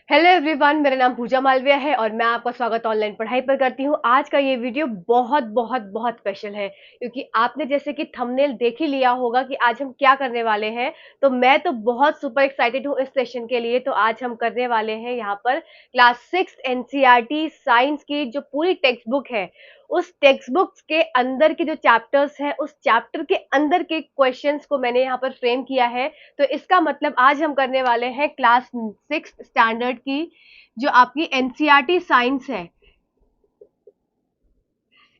Hello everyone, मेरा नाम पूजा मालविया है और मैं आपका स्वागत ऑनलाइन पढ़ाई पर करती हूँ। आज का ये वीडियो बहुत बहुत बहुत स्पेशल है क्योंकि आपने जैसे कि थंबनेल देख ही लिया होगा कि आज हम क्या करने वाले हैं। तो मैं तो बहुत सुपर एक्साइटेड हूँ इस सेशन के लिए। तो आज हम करने वाले हैं यहाँ पर क्लास 6 एनसीईआरटी साइंस की जो पूरी टेक्स्ट बुक है, उस टेक्स्ट बुक्स के अंदर के जो चैप्टर्स हैं, उस चैप्टर के अंदर के क्वेश्चंस को मैंने यहाँ पर फ्रेम किया है। तो इसका मतलब आज हम करने वाले हैं क्लास 6 स्टैंडर्ड की जो आपकी एनसीईआरटी साइंस है।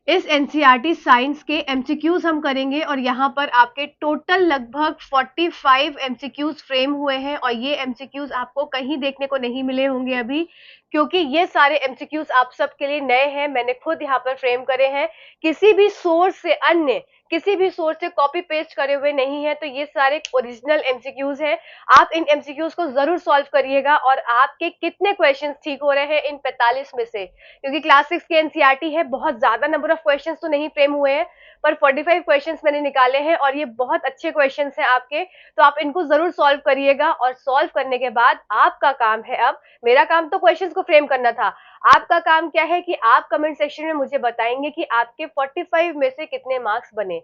इस एनसीईआरटी साइंस के एमसीक्यूज हम करेंगे और यहाँ पर आपके टोटल लगभग 45 एमसीक्यूज फ्रेम हुए हैं और ये एमसीक्यूज आपको कहीं देखने को नहीं मिले होंगे अभी, क्योंकि ये सारे एमसीक्यूज आप सबके लिए नए हैं। मैंने खुद यहाँ पर फ्रेम करे हैं, किसी भी सोर्स से किसी भी सोर्स से कॉपी पेस्ट करे हुए नहीं है। तो ये सारे ओरिजिनल एमसीक्यूज हैं। आप इन एमसीक्यूज को जरूर सॉल्व करिएगा और आपके कितने क्वेश्चंस ठीक हो रहे हैं इन 45 में से, क्योंकि क्लास 6 की एनसीईआरटी है, बहुत ज्यादा नंबर ऑफ क्वेश्चंस तो नहीं फ्रेम हुए हैं, पर 45 क्वेश्चंस मैंने निकाले हैं और ये बहुत अच्छे क्वेश्चंस हैं आपके। तो आप इनको जरूर सॉल्व करिएगा और सॉल्व करने के बाद आपका काम है, अब मेरा काम तो क्वेश्चंस को फ्रेम करना था, आपका काम क्या है कि आप कमेंट सेक्शन में मुझे बताएंगे कि आपके 45 में से कितने मार्क्स बने।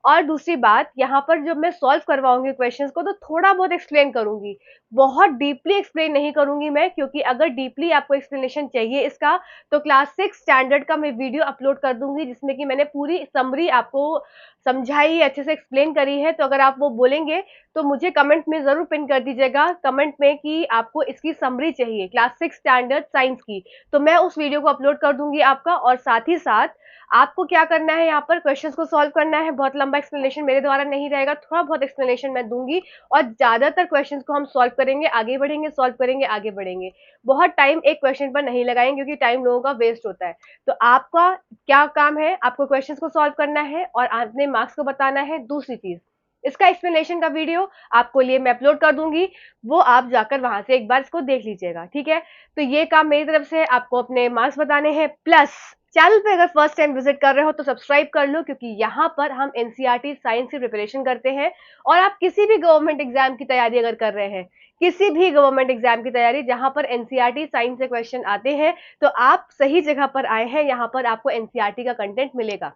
और दूसरी बात, यहाँ पर जब मैं सॉल्व करवाऊंगी क्वेश्चंस को तो थोड़ा बहुत एक्सप्लेन करूंगी, बहुत डीपली एक्सप्लेन नहीं करूंगी मैं, क्योंकि अगर डीपली आपको एक्सप्लेनेशन चाहिए इसका तो क्लास 6 स्टैंडर्ड का मैं वीडियो अपलोड कर दूंगी जिसमें कि मैंने पूरी समरी आपको समझाई, अच्छे से एक्सप्लेन करी है। तो अगर आप वो बोलेंगे तो मुझे कमेंट में जरूर पिन कर दीजिएगा कमेंट में कि आपको इसकी समरी चाहिए क्लास 6 स्टैंडर्ड साइंस की, तो मैं उस वीडियो को अपलोड कर दूंगी आपका। और साथ ही साथ आपको क्या करना है, यहाँ पर क्वेश्चंस को सॉल्व करना है। बहुत लंबा एक्सप्लेनेशन मेरे द्वारा नहीं रहेगा, थोड़ा बहुत एक्सप्लेनेशन मैं दूंगी और ज्यादातर क्वेश्चंस को हम सॉल्व करेंगे, आगे बढ़ेंगे, सॉल्व करेंगे, आगे बढ़ेंगे। बहुत टाइम एक क्वेश्चन पर नहीं लगाएंगे क्योंकि टाइम लोगों का वेस्ट होता है। तो आपका क्या काम है, आपको क्वेश्चंस को सॉल्व करना है और अपने मार्क्स को बताना है। दूसरी चीज, इसका एक्सप्लेनेशन का वीडियो आपको लिए मैं अपलोड कर दूंगी, वो आप जाकर वहां से एक बार इसको देख लीजिएगा, ठीक है। तो ये काम मेरी तरफ से, आपको अपने मार्क्स बताने हैं। प्लस चैनल पे अगर फर्स्ट टाइम विजिट कर रहे हो तो सब्सक्राइब कर लो, क्योंकि यहाँ पर हम एनसीईआरटी साइंस की प्रिपरेशन करते हैं। और आप किसी भी गवर्नमेंट एग्जाम की तैयारी अगर कर रहे हैं, किसी भी गवर्नमेंट एग्जाम की तैयारी जहां पर एनसीईआरटी साइंस से क्वेश्चन आते हैं, तो आप सही जगह पर आए हैं। यहाँ पर आपको एनसीईआरटी का कंटेंट मिलेगा।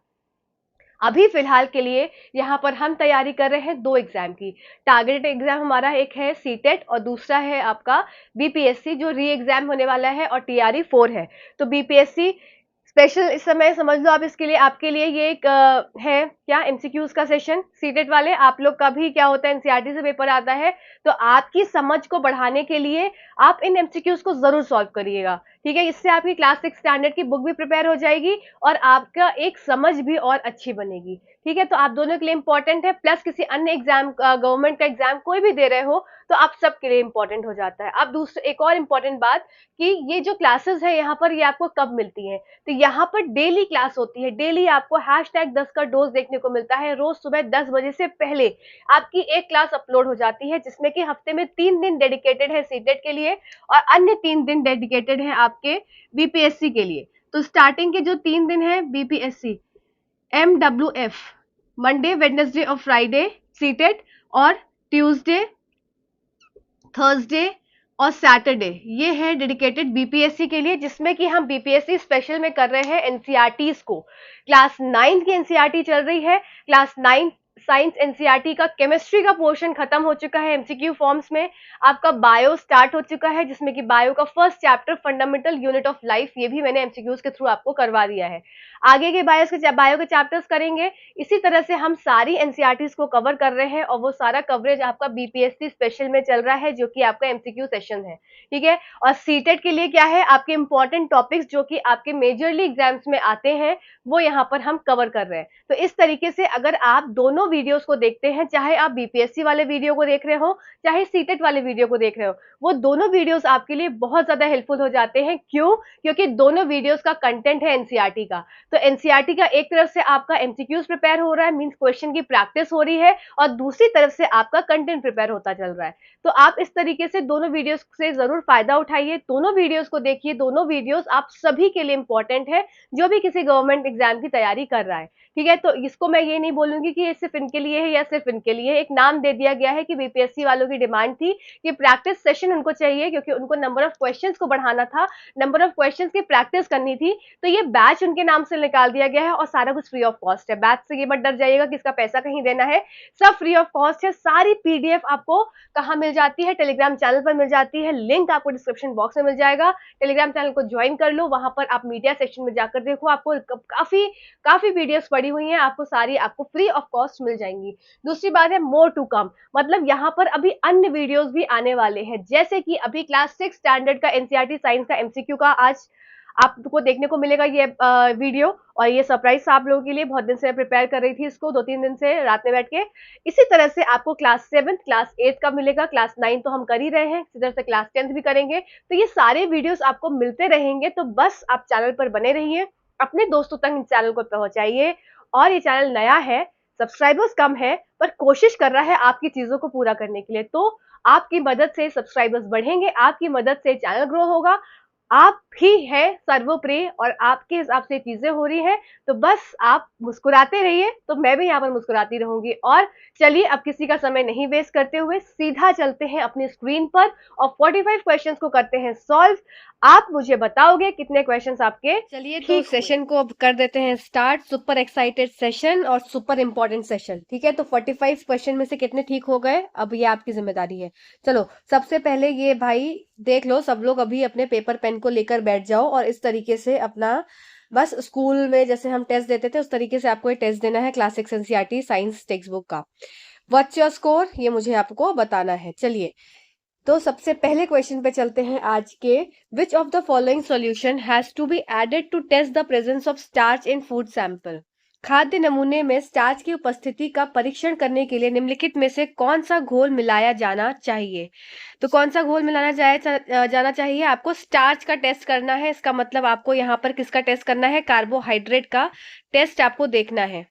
अभी फिलहाल के लिए यहाँ पर हम तैयारी कर रहे हैं दो एग्जाम की। टारगेटेड एग्जाम हमारा एक है सीटेट और दूसरा है आपका बीपीएससी जो री एग्जाम होने वाला है, और टीआरई 4 है। तो बीपीएससी स्पेशल इस समय समझ लो आप, इसके लिए आपके लिए ये एक है क्या एमसीक्यूज का सेशन। सीटेट वाले आप लोग का भी क्या होता है, एनसीईआरटी से पेपर आता है, तो आपकी समझ को बढ़ाने के लिए आप इन एमसीक्यूज को जरूर सॉल्व करिएगा, ठीक है। इससे आपकी क्लास 6 स्टैंडर्ड की बुक भी प्रिपेयर हो जाएगी और आपका एक समझ भी और अच्छी बनेगी, ठीक है। तो आप दोनों के लिए इंपॉर्टेंट है, प्लस किसी अन्य एग्जाम, गवर्नमेंट का एग्जाम कोई भी दे रहे हो तो आप सबके लिए इंपॉर्टेंट हो जाता है। अब दूसरा एक और इम्पोर्टेंट बात कि ये जो क्लासेस है यहाँ पर, ये आपको कब मिलती हैं, तो यहाँ पर डेली क्लास होती है। डेली आपको #10 का डोज देखने को मिलता है। रोज सुबह 10 बजे से पहले आपकी एक क्लास अपलोड हो जाती है, जिसमें कि हफ्ते में 3 दिन डेडिकेटेड है सीटेट के लिए और अन्य 3 दिन डेडिकेटेड है आपके बीपीएससी के लिए। तो स्टार्टिंग के जो 3 दिन है बीपीएससी MWF, मंडे, वेडनेसडे और फ्राइडे सीटेट, और ट्यूसडे, थर्सडे और सैटरडे ये है डेडिकेटेड बीपीएससी के लिए, जिसमें कि हम बीपीएससी स्पेशल में कर रहे हैं एनसीईआरटीज को। क्लास 9 की एनसीईआरटी चल रही है। क्लास 9 साइंस एनसीईआरटी का केमिस्ट्री का पोर्शन खत्म हो चुका है एमसीक्यू फॉर्म्स में। आपका बायो स्टार्ट हो चुका है, जिसमें कि बायो का first chapter fundamental unit of life, ये भी मैंने एमसीक्यूज के थ्रू आपको करवा दिया है। आगे के बायो के चैप्टर्स करेंगे। इसी तरह से हम सारी एनसीईआरटीज को कवर कर रहे हैं और वो सारा कवरेज आपका बीपीएससी स्पेशल में चल रहा है, जो कि आपका एमसीक्यू सेशन है, ठीक है। और सीटेट के लिए क्या है, आपके इंपॉर्टेंट टॉपिक्स जो कि आपके मेजरली एग्जाम्स में आते हैं, वो यहाँ पर हम कवर कर रहे हैं। तो इस तरीके से अगर आप दोनों वीडियोस को देखते हैं, चाहे आप बीपीएससी वाले वीडियो को देख रहे हो चाहे सीटेट वाले वीडियो को देख रहे हो, वो दोनों वीडियोस आपके लिए बहुत ज्यादा हेल्पफुल हो जाते हैं। क्यों? क्योंकि दोनों वीडियोस का कंटेंट है एनसीईआरटी का। तो एनसीईआरटी का एक तरफ से आपका एमसीक्यूज प्रिपेयर हो रहा है, मींस क्वेश्चन की प्रैक्टिस हो रही है, और दूसरी तरफ से आपका कंटेंट प्रिपेयर होता चल रहा है। तो आप इस तरीके से दोनों वीडियोस से जरूर फायदा उठाइए, दोनों वीडियोस को देखिए। दोनों वीडियोस आप सभी के लिए इंपॉर्टेंट है जो भी किसी गवर्नमेंट एग्जाम की तैयारी कर रहा है, ठीक है। तो इसको मैं ये नहीं बोलूंगी कि ये सिर्फ सिर्फ इनके लिए है या सिर्फ इनके लिए, एक नाम दे दिया गया है कि बीपीएससी वालों की डिमांड थी कि प्रैक्टिस सेशन उनको चाहिए, क्योंकि उनको नंबर ऑफ क्वेश्चंस को बढ़ाना था, नंबर ऑफ क्वेश्चंस की प्रैक्टिस करनी थी, तो ये बैच उनके नाम से निकाल दिया गया है और सारा कुछ फ्री ऑफ कॉस्ट है। बैच से ये मत डर जाइएगा कि इसका पैसा कहीं देना है, सब फ्री ऑफ कॉस्ट है। सारी पीडीएफ आपको कहाँ मिल जाती है? टेलीग्राम चैनल पर मिल जाती है, लिंक आपको डिस्क्रिप्शन बॉक्स में मिल जाएगा। टेलीग्राम चैनल को ज्वाइन कर लो, वहां पर आप मीडिया सेक्शन में जाकर देखो, आपको काफी काफी वीडियोस पड़ी हुई हैं, आपको सारी आपको फ्री ऑफ कॉस्ट मिल जाएंगी। दूसरी बात है मोर टू कम, मतलब यहाँ पर अभी अन्य वीडियोस भी आने वाले हैं, जैसे कि अभी क्लास 6 स्टैंडर्ड का एनसीईआरटी साइंस का एमसीक्यू का आज आपको देखने को मिलेगा ये वीडियो, और ये सरप्राइज आप लोगों के लिए, बहुत दिन से प्रिपेयर कर रही थी इसको, 2-3 दिन से रात में बैठ के। इसी तरह से आपको क्लास 7 क्लास 8 का मिलेगा, क्लास 9 तो हम कर ही रहे हैं, इसी तरह से क्लास 10 भी करेंगे। तो ये सारे वीडियोस आपको मिलते रहेंगे, तो बस आप चैनल पर बने रहिए, अपने दोस्तों तक इस चैनल को पहुंचाइए। और ये चैनल नया है, सब्सक्राइबर्स कम है, पर कोशिश कर रहा है आपकी चीजों को पूरा करने के लिए, तो आपकी मदद से सब्सक्राइबर्स बढ़ेंगे, आपकी मदद से चैनल ग्रो होगा। आप ही है सर्वोपरि और आपके हिसाब से चीजें हो रही हैं, तो बस आप मुस्कुराते रहिए, तो मैं भी यहाँ पर मुस्कुराती रहूंगी। और चलिए अब किसी का समय नहीं वेस्ट करते हुए सीधा चलते हैं अपनी स्क्रीन पर और 45 क्वेश्चंस को करते हैं सॉल्व। आप मुझे बताओगे कितने क्वेश्चंस आपके चलिए तो सेशन को अब कर देते हैं स्टार्ट। सुपर एक्साइटेड सेशन और सुपर इंपॉर्टेंट सेशन, ठीक है। तो 45 क्वेश्चन में से कितने ठीक हो गए, अब ये आपकी जिम्मेदारी है। चलो सबसे पहले ये भाई देख लो, सब लोग अभी अपने पेपर पेन को लेकर बैठ जाओ और इस तरीके से अपना, बस स्कूल में जैसे हम टेस्ट देते थे उस तरीके से आपको ये टेस्ट देना है class 6 NCERT science text book का। व्हाट्स योर स्कोर, ये मुझे आपको बताना है। चलिए तो सबसे पहले क्वेश्चन पे चलते हैं आज के। Which of the following solution has to be added to test the presence of starch in food sample. खाद्य नमूने में स्टार्च की उपस्थिति का परीक्षण करने के लिए निम्नलिखित में से कौन सा घोल मिलाया जाना चाहिए। तो कौन सा घोल मिलाना जाना चाहिए? आपको स्टार्च का टेस्ट करना है, इसका मतलब आपको यहाँ पर किसका टेस्ट करना है? कार्बोहाइड्रेट का टेस्ट आपको देखना है।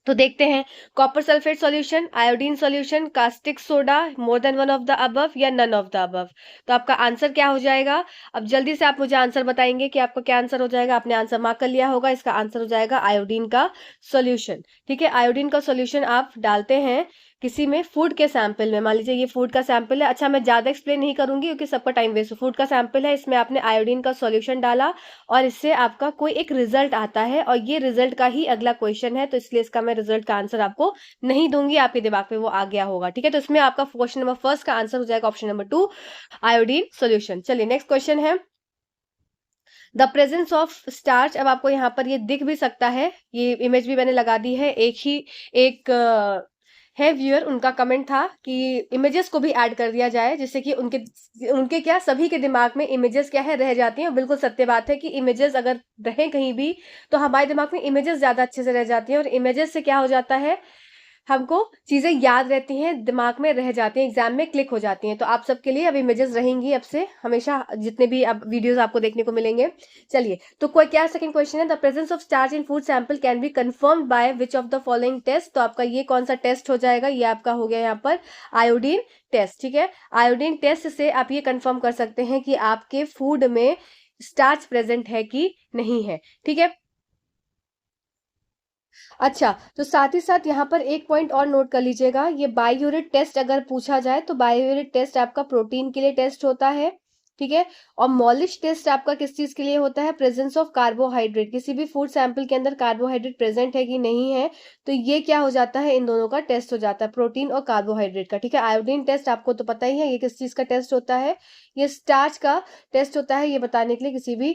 तो देखते हैं, copper sulphate solution, iodine solution, caustic soda, more than one of the above या नन ऑफ द अबव। तो आपका आंसर क्या हो जाएगा? अब जल्दी से आप मुझे आंसर बताएंगे कि आपका क्या आंसर हो जाएगा। आपने आंसर मार्क कर लिया होगा, इसका आंसर हो जाएगा आयोडीन का सॉल्यूशन, ठीक है। आयोडीन का सॉल्यूशन आप डालते हैं किसी में, फूड के सैंपल में, मान लीजिए ये फूड का सैंपल है। अच्छा मैं ज्यादा एक्सप्लेन नहीं करूंगी क्योंकि सबका टाइम वेस्ट। फूड का सैंपल है, इसमें आपने आयोडीन का सॉल्यूशन डाला और इससे आपका कोई एक रिजल्ट आता है और ये रिजल्ट का ही अगला क्वेश्चन है, तो इसलिए इसका मैं रिजल्ट का आंसर आपको नहीं दूंगी, आपके दिमाग में वो आ गया होगा, ठीक है। तो इसमें आपका क्वेश्चन नंबर फर्स्ट का आंसर हो जाएगा ऑप्शन नंबर 2 आयोडीन सॉल्यूशन। चलिए नेक्स्ट क्वेश्चन है द प्रेजेंस ऑफ स्टार्च। अब आपको यहाँ पर ये दिख भी सकता है, ये इमेज भी मैंने लगा दी है। एक है व्यूअर, उनका कमेंट था कि इमेजेस को भी ऐड कर दिया जाए, जिससे कि उनके क्या सभी के दिमाग में इमेजेस क्या है रह जाती हैं। और बिल्कुल सत्य बात है कि इमेजेस अगर रहे कहीं भी तो हमारे दिमाग में इमेजेस ज्यादा अच्छे से रह जाती हैं, और इमेजेस से क्या हो जाता है, हमको चीजें याद रहती हैं, दिमाग में रह जाती हैं, एग्जाम में क्लिक हो जाती हैं। तो आप सबके लिए अब इमेजेस रहेंगी अब से हमेशा, जितने भी अब वीडियोस आपको देखने को मिलेंगे। चलिए तो कोई क्या सेकंड क्वेश्चन है, the presence of starch in food sample can be confirmed by which of the following test. तो आपका ये कौन सा टेस्ट हो जाएगा? ये आपका हो गया यहाँ पर आयोडीन टेस्ट, ठीक है। आयोडीन टेस्ट से आप ये कंफर्म कर सकते हैं कि आपके फूड में स्टार्च प्रेजेंट है कि नहीं है, ठीक है। अच्छा तो साथ ही साथ यहाँ पर एक पॉइंट और नोट कर लीजिएगा, ये बायोयूरिट टेस्ट अगर पूछा जाए तो बायोयूरिट टेस्ट आपका प्रोटीन के लिए टेस्ट होता है, ठीक है। और मॉलिश टेस्ट आपका किस चीज के लिए होता है? प्रेजेंस ऑफ कार्बोहाइड्रेट, किसी भी फूड सैंपल के अंदर कार्बोहाइड्रेट प्रेजेंट है कि नहीं है, तो ये क्या हो जाता है, इन दोनों का टेस्ट हो जाता है, प्रोटीन और कार्बोहाइड्रेट का, ठीक है। आयोडीन टेस्ट आपको तो पता ही है ये किस चीज का टेस्ट होता है, ये स्टार्च का टेस्ट होता है, ये बताने के लिए किसी भी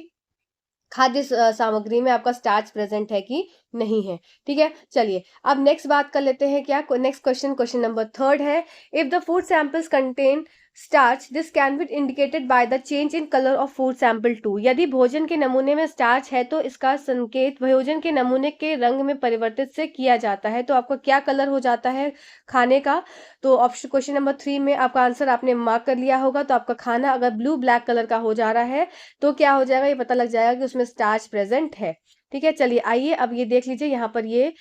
खाद्य सामग्री में आपका स्टार्च प्रेजेंट है कि नहीं है, ठीक है। चलिए अब नेक्स्ट बात कर लेते हैं, क्या नेक्स्ट क्वेश्चन नंबर 3 है, if the food samples contain starch this can be indicated by the change in colour of food sample 2। यदि भोजन के नमूने में स्टार्च है तो इसका संकेत भोजन के नमूने के रंग में परिवर्तित से किया जाता है। तो आपका क्या कलर हो जाता है खाने का? तो ऑप्शन क्वेश्चन नंबर 3 में आपका आंसर आपने मार्क कर लिया होगा, तो आपका खाना अगर ब्लू ब्लैक कलर का हो जा रहा है तो क्या हो जाएगा, ये पता लग जाएगा कि उसमें स्टार्च प्रेजेंट है, ठीक है। चलिए आइए अब ये देख लीजिए, यहाँ पर ये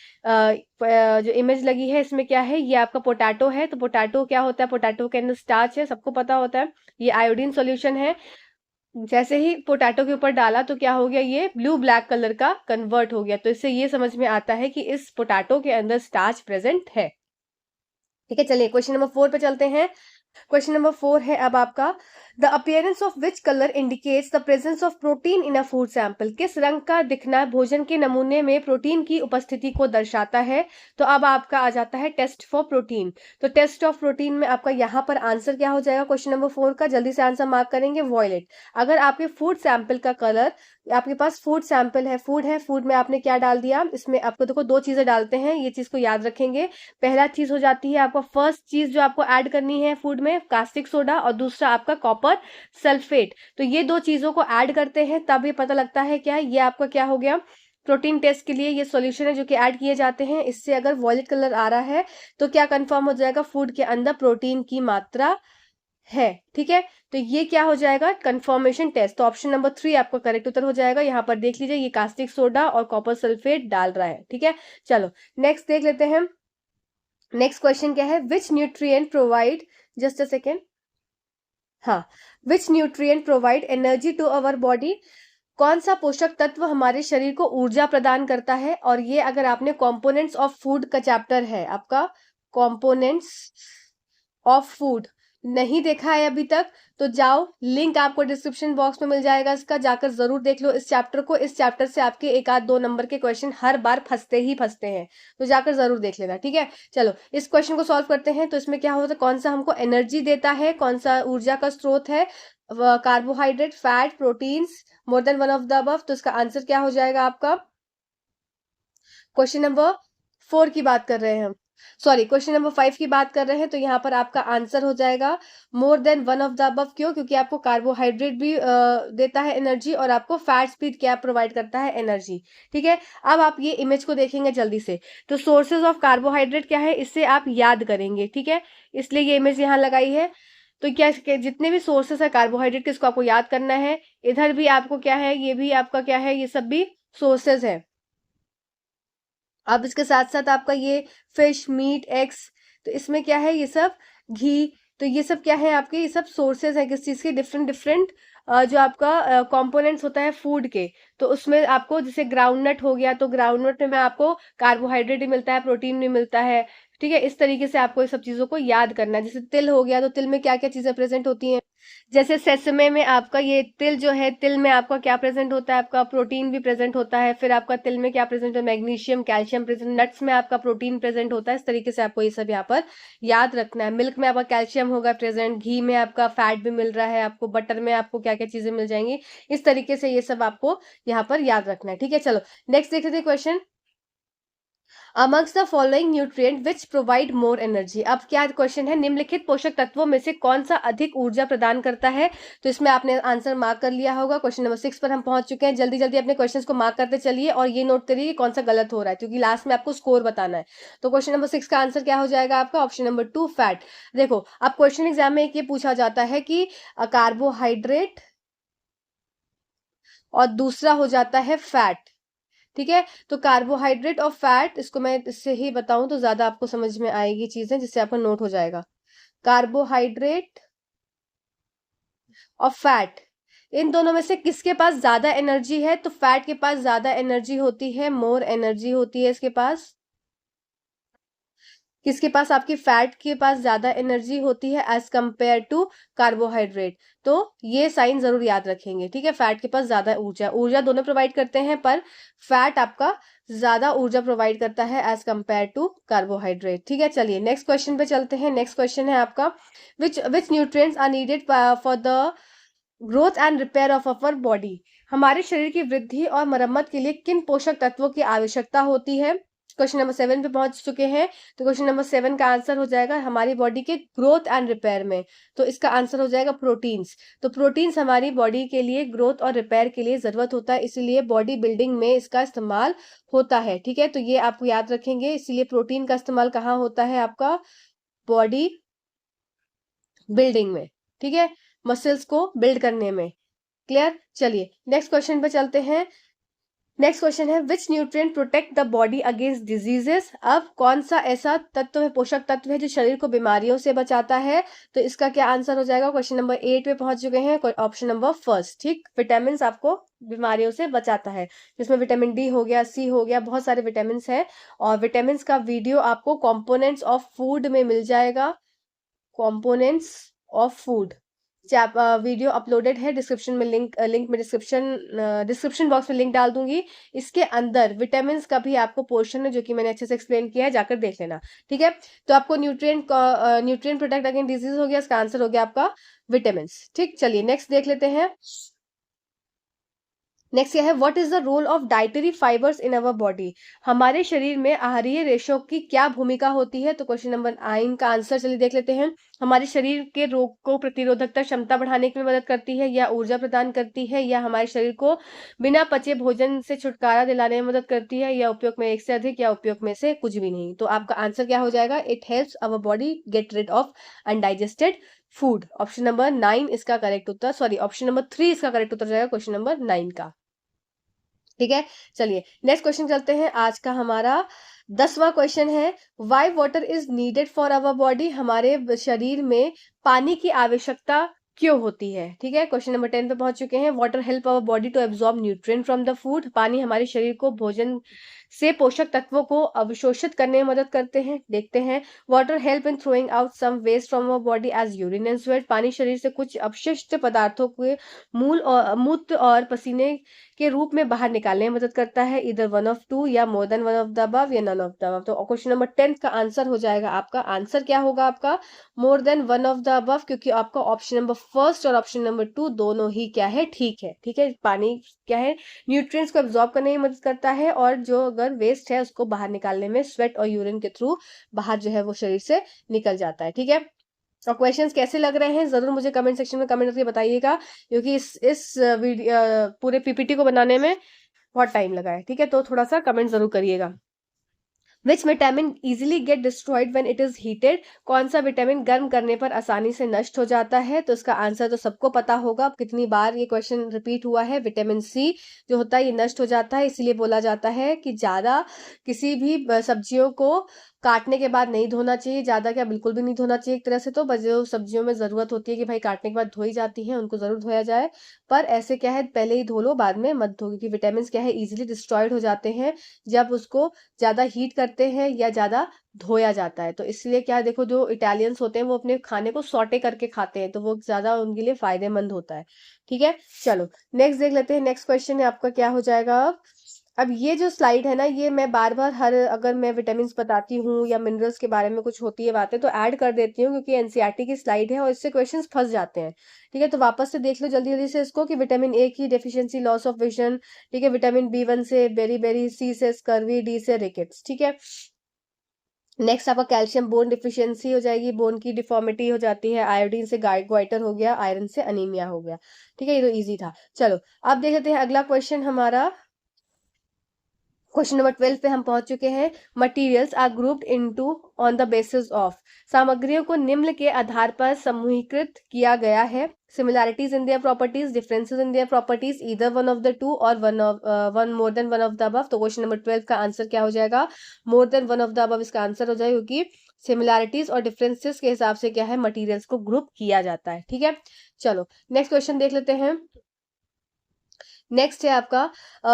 जो इमेज लगी है इसमें क्या है, ये आपका पोटैटो है। तो पोटैटो क्या होता है? पोटैटो के अंदर स्टार्च है, सबको पता होता है। ये आयोडीन सॉल्यूशन है, जैसे ही पोटैटो के ऊपर डाला तो क्या हो गया, ये ब्लू ब्लैक कलर का कन्वर्ट हो गया। तो इससे ये समझ में आता है कि इस पोटैटो के अंदर स्टार्च प्रेजेंट है। ठीक है, चलिए क्वेश्चन नंबर 4 पे चलते हैं। क्वेश्चन नंबर 4 है अब आपका, the appearance of which colour indicates the presence of protein in a food sample. किस रंग का दिखना भोजन के नमूने में प्रोटीन की उपस्थिति को दर्शाता है। तो अब आपका आ जाता है टेस्ट फॉर प्रोटीन। तो टेस्ट ऑफ प्रोटीन में आपका यहाँ पर आंसर क्या हो जाएगा क्वेश्चन नंबर 4 का, जल्दी से आंसर मार्क करेंगे, वॉयलेट। अगर आपके फूड सैंपल का कलर, आपके पास फूड सैंपल है, फूड में आपने क्या डाल दिया, इसमें आपको देखो 2 चीजें डालते हैं, ये चीज को याद रखेंगे। पहला चीज हो जाती है आपका, फर्स्ट चीज जो आपको ऐड करनी है फूड में, कास्टिक सोडा, और दूसरा आपका कॉपर सल्फेट। तो ये 2 चीजों को ऐड करते हैं तब ये पता लगता है क्या है, ये आपका क्या हो गया, प्रोटीन टेस्ट के लिए ये सॉल्यूशन है जो कि ऐड किए जाते हैं। इससे अगर वॉयलेट कलर आ रहा है तो क्या कंफर्म हो जाएगा, फूड के अंदर प्रोटीन की मात्रा है। ठीक है, तो ये क्या हो जाएगा, कंफर्मेशन टेस्ट। तो ऑप्शन नंबर 3 आपका करेक्ट उत्तर हो जाएगा। यहाँ पर देख लीजिए, ये कास्टिक सोडा और कॉपर सल्फेट डाल रहा है। ठीक है, चलो नेक्स्ट देख लेते हैं। नेक्स्ट क्वेश्चन क्या है, which nutrient provide, just a second, हाँ, which nutrient provide energy to our body. कौन सा पोषक तत्व हमारे शरीर को ऊर्जा प्रदान करता है। और ये अगर आपने कंपोनेंट्स ऑफ फूड का चैप्टर है आपका, कंपोनेंट्स ऑफ फूड नहीं देखा है अभी तक, तो जाओ, लिंक आपको डिस्क्रिप्शन बॉक्स में मिल जाएगा इसका, जाकर जरूर देख लो इस चैप्टर को। इस चैप्टर से आपके 1 आध 2 नंबर के क्वेश्चन हर बार फंसते हैं, तो जाकर जरूर देख लेना। ठीक है, चलो इस क्वेश्चन को सॉल्व करते हैं। तो इसमें क्या होता है, कौन सा हमको एनर्जी देता है, कौन सा ऊर्जा का स्रोत है, carbohydrate, fat, proteins, more than one of the above. तो इसका आंसर क्या हो जाएगा आपका, क्वेश्चन नंबर 4 की बात कर रहे हैं हम, सॉरी क्वेश्चन नंबर 5 की बात कर रहे हैं। तो यहाँ पर आपका आंसर हो जाएगा more than one of the above. क्यों, क्योंकि आपको कार्बोहाइड्रेट भी देता है एनर्जी, और आपको फैट स्पीड क्या प्रोवाइड करता है, एनर्जी। ठीक है, अब आप ये इमेज को देखेंगे जल्दी से। तो सोर्सेज ऑफ कार्बोहाइड्रेट क्या है, इससे आप याद करेंगे। ठीक है, इसलिए ये इमेज यहाँ लगाई है। तो क्या जितने भी सोर्सेस है कार्बोहाइड्रेट के, इसको आपको याद करना है। इधर भी आपको क्या है, ये भी आपका क्या है, ये सब भी सोर्सेज है। अब इसके साथ साथ आपका ये फिश, मीट, एग्स, तो इसमें क्या है, ये सब घी, तो ये सब क्या है आपके, ये सब सोर्सेज है किस चीज के, डिफरेंट डिफरेंट जो आपका कंपोनेंट्स होता है फूड के। तो उसमें आपको जैसे ग्राउंडनट हो गया, तो ग्राउंडनट में आपको कार्बोहाइड्रेट भी मिलता है, प्रोटीन भी मिलता है। ठीक है, इस तरीके से आपको ये सब चीजों को याद करना है। जैसे तिल हो गया, तो तिल में क्या क्या चीजें प्रेजेंट होती हैं, जैसे सेसमे में आपका ये तिल जो है, तिल में आपका क्या प्रेजेंट होता है, आपका प्रोटीन भी प्रेजेंट होता है। फिर आपका तिल में क्या प्रेजेंट है, मैग्नीशियम, कैल्शियम प्रेजेंट। नट्स में आपका प्रोटीन प्रेजेंट होता है। इस तरीके से आपको ये सब यहाँ पर याद रखना है। मिल्क में आपका कैल्शियम होगा प्रेजेंट, घी में आपका फैट भी मिल रहा है आपको, बटर में आपको क्या क्या चीजें मिल जाएंगी। इस तरीके से ये सब आपको यहाँ पर याद रखना है। ठीक है, चलो नेक्स्ट देख लेते हैं question. Amongst the following nutrient which provide more energy. अब क्या क्वेश्चन है, निम्नलिखित पोषक तत्वों में से कौन सा अधिक ऊर्जा प्रदान करता है। तो इसमें आपने आंसर मार्क कर लिया होगा। क्वेश्चन नंबर 6 पर हम पहुंच चुके हैं। जल्दी जल्दी अपने क्वेश्चंस को मार्क करते चलिए, और ये नोट करिए कौन सा गलत हो रहा है, क्योंकि लास्ट में आपको स्कोर बताना है। तो क्वेश्चन नंबर 6 का आंसर क्या हो जाएगा आपका, ऑप्शन नंबर 2 फैट। देखो, अब क्वेश्चन एग्जाम में एक ये पूछा जाता है कि कार्बोहाइड्रेट और दूसरा हो जाता है फैट। ठीक है, तो कार्बोहाइड्रेट और फैट, इसको मैं इससे ही बताऊं तो ज्यादा आपको समझ में आएगी चीजें, जिससे आपका नोट हो जाएगा। कार्बोहाइड्रेट और फैट, इन दोनों में से किसके पास ज्यादा एनर्जी है। तो फैट के पास ज्यादा एनर्जी होती है, मोर एनर्जी होती है इसके पास। किसके पास, आपकी फैट के पास ज्यादा एनर्जी होती है एज कंपेयर टू कार्बोहाइड्रेट। तो ये साइन जरूर याद रखेंगे। ठीक है, फैट के पास ज्यादा ऊर्जा, ऊर्जा दोनों प्रोवाइड करते हैं, पर फैट आपका ज्यादा ऊर्जा प्रोवाइड करता है एज कंपेयर टू कार्बोहाइड्रेट। ठीक है, चलिए नेक्स्ट क्वेश्चन पे चलते हैं। नेक्स्ट क्वेश्चन है आपका, which which nutrients are needed for the growth and repair of our body. हमारे शरीर की वृद्धि और मरम्मत के लिए किन पोषक तत्वों की आवश्यकता होती है। क्वेश्चन नंबर 7 पे पहुंच चुके हैं। तो क्वेश्चन नंबर 7 का आंसर हो जाएगा हमारी बॉडी के ग्रोथ एंड रिपेयर में। तो इसका आंसर हो जाएगा प्रोटीन्स। तो प्रोटीन्स हमारी बॉडी के लिए ग्रोथ और रिपेयर के लिए जरूरत होता है, इसीलिए बॉडी बिल्डिंग में इसका इस्तेमाल होता है। ठीक है, तो ये आप याद रखेंगे। इसीलिए प्रोटीन का इस्तेमाल कहाँ होता है, आपका बॉडी बिल्डिंग में। ठीक है, मसल्स को बिल्ड करने में। क्लियर, चलिए नेक्स्ट क्वेश्चन पे चलते हैं। नेक्स्ट क्वेश्चन है which nutrient protect the body against diseases. अब कौन सा ऐसा तत्व है, पोषक तत्व है जो शरीर को बीमारियों से बचाता है? तो इसका क्या आंसर हो जाएगा? क्वेश्चन नंबर 8 पे पहुंच चुके हैं, ऑप्शन नंबर फर्स्ट। ठीक, विटामिन आपको बीमारियों से बचाता है, जिसमें विटामिन डी हो गया, सी हो गया, बहुत सारे विटामिन है। और विटामिन का वीडियो आपको कॉम्पोनेंट्स ऑफ फूड में मिल जाएगा, components of food video uploaded है डिस्क्रिप्शन में, लिंक में डिस्क्रिप्शन बॉक्स में लिंक डाल दूंगी। इसके अंदर विटामिन का भी आपको पोर्शन है जो कि मैंने अच्छे से एक्सप्लेन किया है, जाकर देख लेना। ठीक है, तो आपको न्यूट्रिएंट प्रोटेक्ट अगेंस्ट डिजीज हो गया, इसका आंसर हो गया आपका विटामिन। ठीक, चलिए नेक्स्ट देख लेते हैं। नेक्स्ट क्या है, what is the role of dietary fibres in our body. हमारे शरीर में आहारीय रेशों की क्या भूमिका होती है? तो क्वेश्चन नंबर 9 का आंसर चलिए देख लेते हैं। हमारे शरीर के रोग को प्रतिरोधकता क्षमता बढ़ाने में मदद करती है, या ऊर्जा प्रदान करती है, या हमारे शरीर को बिना पचे भोजन से छुटकारा दिलाने में मदद करती है, या उपयोग में एक से अधिक, या उपयोग में से कुछ भी नहीं। तो आपका आंसर क्या हो जाएगा? It helps our body get rid of undigested food. Option number 9 इसका करेक्ट उत्तर, सॉरी ऑप्शन नंबर 3 इसका करेक्ट उत्तर जाएगा क्वेश्चन नंबर 9 का। ठीक है, चलिए नेक्स्ट क्वेश्चन चलते हैं। आज का हमारा 10वां क्वेश्चन है, Y water is needed for our body. हमारे शरीर में पानी की आवश्यकता क्यों होती है? ठीक है, क्वेश्चन नंबर 10 पे पहुंच चुके हैं। Water help our body to absorb nutrient from the food. पानी हमारे शरीर को भोजन से पोषक तत्वों को अवशोषित करने में मदद करते हैं। देखते हैं, water help in throwing out some waste from our body as urine and sweat. पानी शरीर से कुछ अपशिष्ट पदार्थों के मूत्र और पसीने के रूप में बाहर निकालने में मदद करता है। इधर वन ऑफ टू, या more than one of the above, या नन ऑफ द अबव। तो क्वेश्चन नंबर 10 का आंसर हो जाएगा, आपका आंसर क्या होगा? आपका more than one of the above, क्योंकि आपका ऑप्शन नंबर फर्स्ट और ऑप्शन नंबर 2 दोनों ही क्या है? ठीक है। ठीक है, पानी क्या है? न्यूट्रिएंट्स को एब्जॉर्ब करने में मदद करता है, और जो अगर वेस्ट है उसको बाहर निकालने में स्वेट और यूरिन के थ्रू बाहर जो है वो शरीर से निकल जाता है। ठीक है, और क्वेश्चंस कैसे लग रहे हैं जरूर मुझे कमेंट सेक्शन में कमेंट करके बताइएगा, क्योंकि इस वीडियो पूरे पीपीटी को बनाने में बहुत टाइम लगा है। ठीक है, तो थोड़ा सा कमेंट जरूर करिएगा। Which vitamin easily get destroyed when it is heated. कौन सा विटामिन गर्म करने पर आसानी से नष्ट हो जाता है? तो इसका आंसर तो सबको पता होगा, कितनी बार ये क्वेश्चन रिपीट हुआ है। विटामिन सी जो होता है ये नष्ट हो जाता है, इसीलिए बोला जाता है कि ज्यादा किसी भी सब्जियों को काटने के बाद नहीं धोना चाहिए, ज्यादा क्या बिल्कुल भी नहीं धोना चाहिए एक तरह से। तो बस जो सब्जियों में जरूरत होती है कि भाई काटने के बाद धोई जाती है, उनको जरूर धोया जाए, पर ऐसे क्या है पहले ही धो लो, बाद में मत धो, क्योंकि विटामिन क्या है इजिली डिस्ट्रॉयड हो जाते हैं जब उसको ज्यादा हीट करते हैं या ज्यादा धोया जाता है। तो इसलिए क्या देखो, जो इटालियंस होते हैं वो अपने खाने को सॉटे करके खाते हैं, तो वो ज्यादा उनके लिए फायदेमंद होता है। ठीक है, चलो नेक्स्ट देख लेते हैं। नेक्स्ट क्वेश्चन है आपका, क्या हो जाएगा? अब ये जो स्लाइड है ना, ये मैं बार बार अगर मैं विटामिन बताती हूँ या मिनरल्स के बारे में कुछ होती है बातें, तो ऐड कर देती हूँ, क्योंकि एनसीईआरटी की स्लाइड है और इससे क्वेश्चंस फंस जाते हैं। ठीक है, तो वापस से देख लो जल्दी जल्दी से इसको, कि विटामिन ए की डेफिशिएंसी लॉस ऑफ विजन। ठीक है, विटामिन बी1 से बेरी, सी से स्कर्वी, डी से रिकेट्स। ठीक है, नेक्स्ट आपका कैल्शियम बोन डिफिशियंसी हो जाएगी, बोन की डिफॉर्मिटी हो जाती है। आयोडीन से ग्वाइटर हो गया, आयरन से अनीमिया हो गया। ठीक है, ये तो इजी था। चलो अब देख लेते हैं अगला क्वेश्चन हमारा। क्वेश्चन नंबर 12 पे हम पहुंच चुके हैं। Materials are grouped into on the basis of. सामग्रियों को निम्न के आधार पर समूहीकृत किया गया है। Similarities in their properties, differences in their properties, either one of the two और one more than one of the above. तो क्वेश्चन नंबर 12 का आंसर क्या हो जाएगा? More than one of the above इसका आंसर हो जाएगा, क्योंकि सिमिलैरिटीज और डिफरेंसेस के हिसाब से क्या है, मटीरियल्स को ग्रुप किया जाता है। ठीक है, चलो नेक्स्ट क्वेश्चन देख लेते हैं। नेक्स्ट है आपका,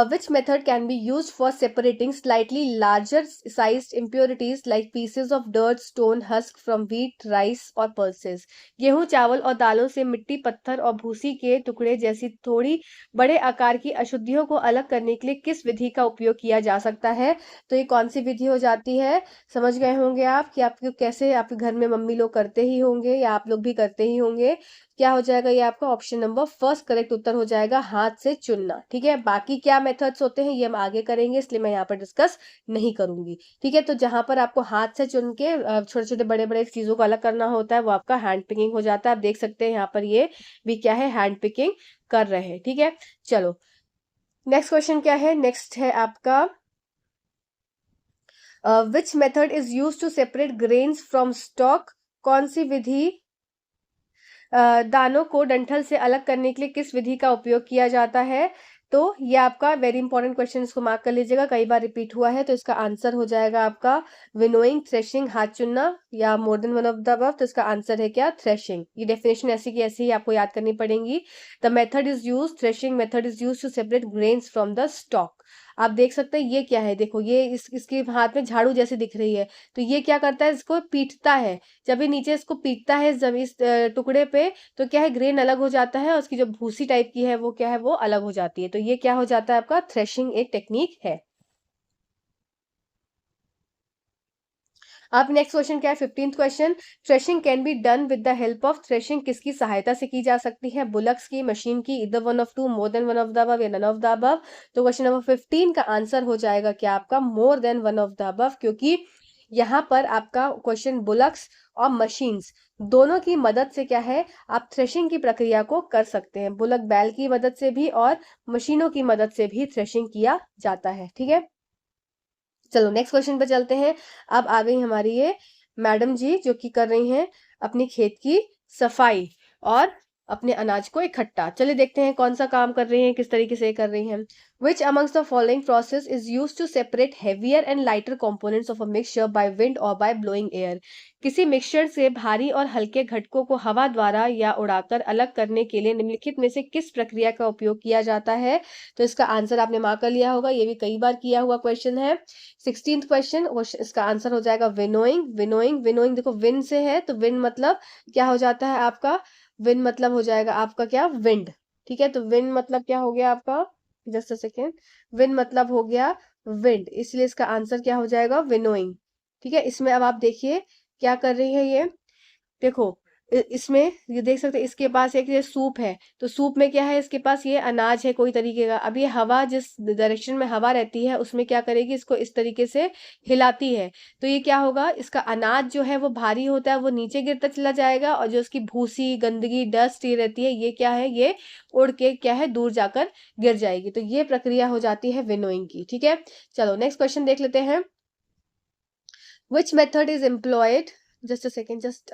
which method can be use for separating slightly larger sized impurities like pieces of dirt, stone, husk from wheat, rice और पल्सेस। गेहूं, चावल और दालों से मिट्टी, पत्थर और भूसी के टुकड़े जैसी थोड़ी बड़े आकार की अशुद्धियों को अलग करने के लिए किस विधि का उपयोग किया जा सकता है? तो ये कौन सी विधि हो जाती है? समझ गए होंगे आप कि आपके कैसे आपके घर में मम्मी लोग करते ही होंगे, या आप लोग भी करते ही होंगे। क्या हो जाएगा ये आपका? ऑप्शन नंबर फर्स्ट करेक्ट उत्तर हो जाएगा, हाथ से चुनना। ठीक है, बाकी क्या मेथड्स होते हैं ये हम आगे करेंगे, इसलिए मैं यहाँ पर डिस्कस नहीं करूंगी। ठीक है, तो जहां पर आपको हाथ से चुन के छोटे छोटे बड़े बड़े चीजों को अलग करना होता है, वो आपका हैंड पिकिंग हो जाता है। आप देख सकते हैं यहाँ पर ये भी क्या है, हैंड पिकिंग कर रहे हैं। ठीक है, चलो नेक्स्ट क्वेश्चन क्या है? नेक्स्ट है आपका, which method is use to separate grains from stalk. कौन सी विधि दानों को डंठल से अलग करने के लिए किस विधि का उपयोग किया जाता है? तो ये आपका वेरी इंपॉर्टेंट क्वेश्चन, इसको मार्क कर लीजिएगा, कई बार रिपीट हुआ है। तो इसका आंसर हो जाएगा आपका विनोइंग, थ्रेशिंग, हाथ चुनना या more than one of the above. तो इसका आंसर है क्या, थ्रेशिंग। ये डेफिनेशन ऐसी की ऐसी ही आपको याद करनी पड़ेगी। The method is use, threshing method is use to separate grains from the stalk. आप देख सकते हैं ये क्या है, देखो ये इसके हाथ में झाड़ू जैसी दिख रही है, तो ये क्या करता है, इसको पीटता है। जब ये नीचे इसको पीटता है जमीन टुकड़े पे, तो क्या है, ग्रेन अलग हो जाता है और उसकी जो भूसी टाइप की है वो क्या है, वो अलग हो जाती है। तो ये क्या हो जाता है आपका, थ्रेशिंग एक टेक्निक है। अब नेक्स्ट क्वेश्चन क्या है, 15th question, threshing can be done with the help of, threshing किसकी सहायता से की जा सकती है, बुलक्स की, मशीन की, इधर one of two, more than one of the above या नन ऑफ द अबव। तो क्वेश्चन नंबर 15 का आंसर हो जाएगा क्या आपका, more than one of the above, क्योंकि यहाँ पर आपका क्वेश्चन बुलक्स और मशीन्स दोनों की मदद से क्या है, आप थ्रेशिंग की प्रक्रिया को कर सकते हैं। बुलक बैल की मदद से भी और मशीनों की मदद से भी थ्रेशिंग किया जाता है। ठीक है, चलो नेक्स्ट क्वेश्चन पे चलते हैं। अब आ गई हमारी ये मैडम जी, जो कि कर रही हैं अपनी खेत की सफाई और अपने अनाज को इकट्ठा। चलिए देखते हैं कौन सा काम कर रही हैं, किस तरीके से कर रही हैं। Which amongst the following process is use to separate heavier and lighter components of a mixture by wind और बाय ब्लोइंग एयर। किसी मिक्सचर से भारी और हल्के घटकों को हवा द्वारा या उड़ाकर अलग करने के लिए निम्नलिखित में से किस प्रक्रिया का उपयोग किया जाता है। तो इसका आंसर आपने मार्क कर लिया होगा, ये भी कई बार किया हुआ क्वेश्चन है। 16th क्वेश्चन, इसका आंसर हो जाएगा विनोइंग। विनोइंग, विनोइंग देखो विन से है, तो विन मतलब क्या हो जाता है आपका, विन मतलब हो जाएगा आपका क्या, विंड। ठीक है, तो विन मतलब क्या हो गया आपका, जस्ट अ सेकेंड, विन मतलब हो गया विंड, इसलिए इसका आंसर क्या हो जाएगा, विनोइंग। ठीक है, इसमें अब आप देखिए क्या कर रही है ये, देखो इसमें ये देख सकते हैं, इसके पास एक ये सूप है, तो सूप में क्या है, इसके पास ये अनाज है कोई तरीके का। अब ये हवा जिस डायरेक्शन में हवा रहती है उसमें क्या करेगी, इसको इस तरीके से हिलाती है, तो ये क्या होगा, इसका अनाज जो है वो भारी होता है, वो नीचे गिरता चला जाएगा, और जो उसकी भूसी गंदगी डस्ट ये रहती है, ये क्या है, ये उड़ के क्या है, दूर जाकर गिर जाएगी। तो ये प्रक्रिया हो जाती है विनोइंग की। ठीक है, चलो नेक्स्ट क्वेश्चन देख लेते हैं। Which method is employed? Just a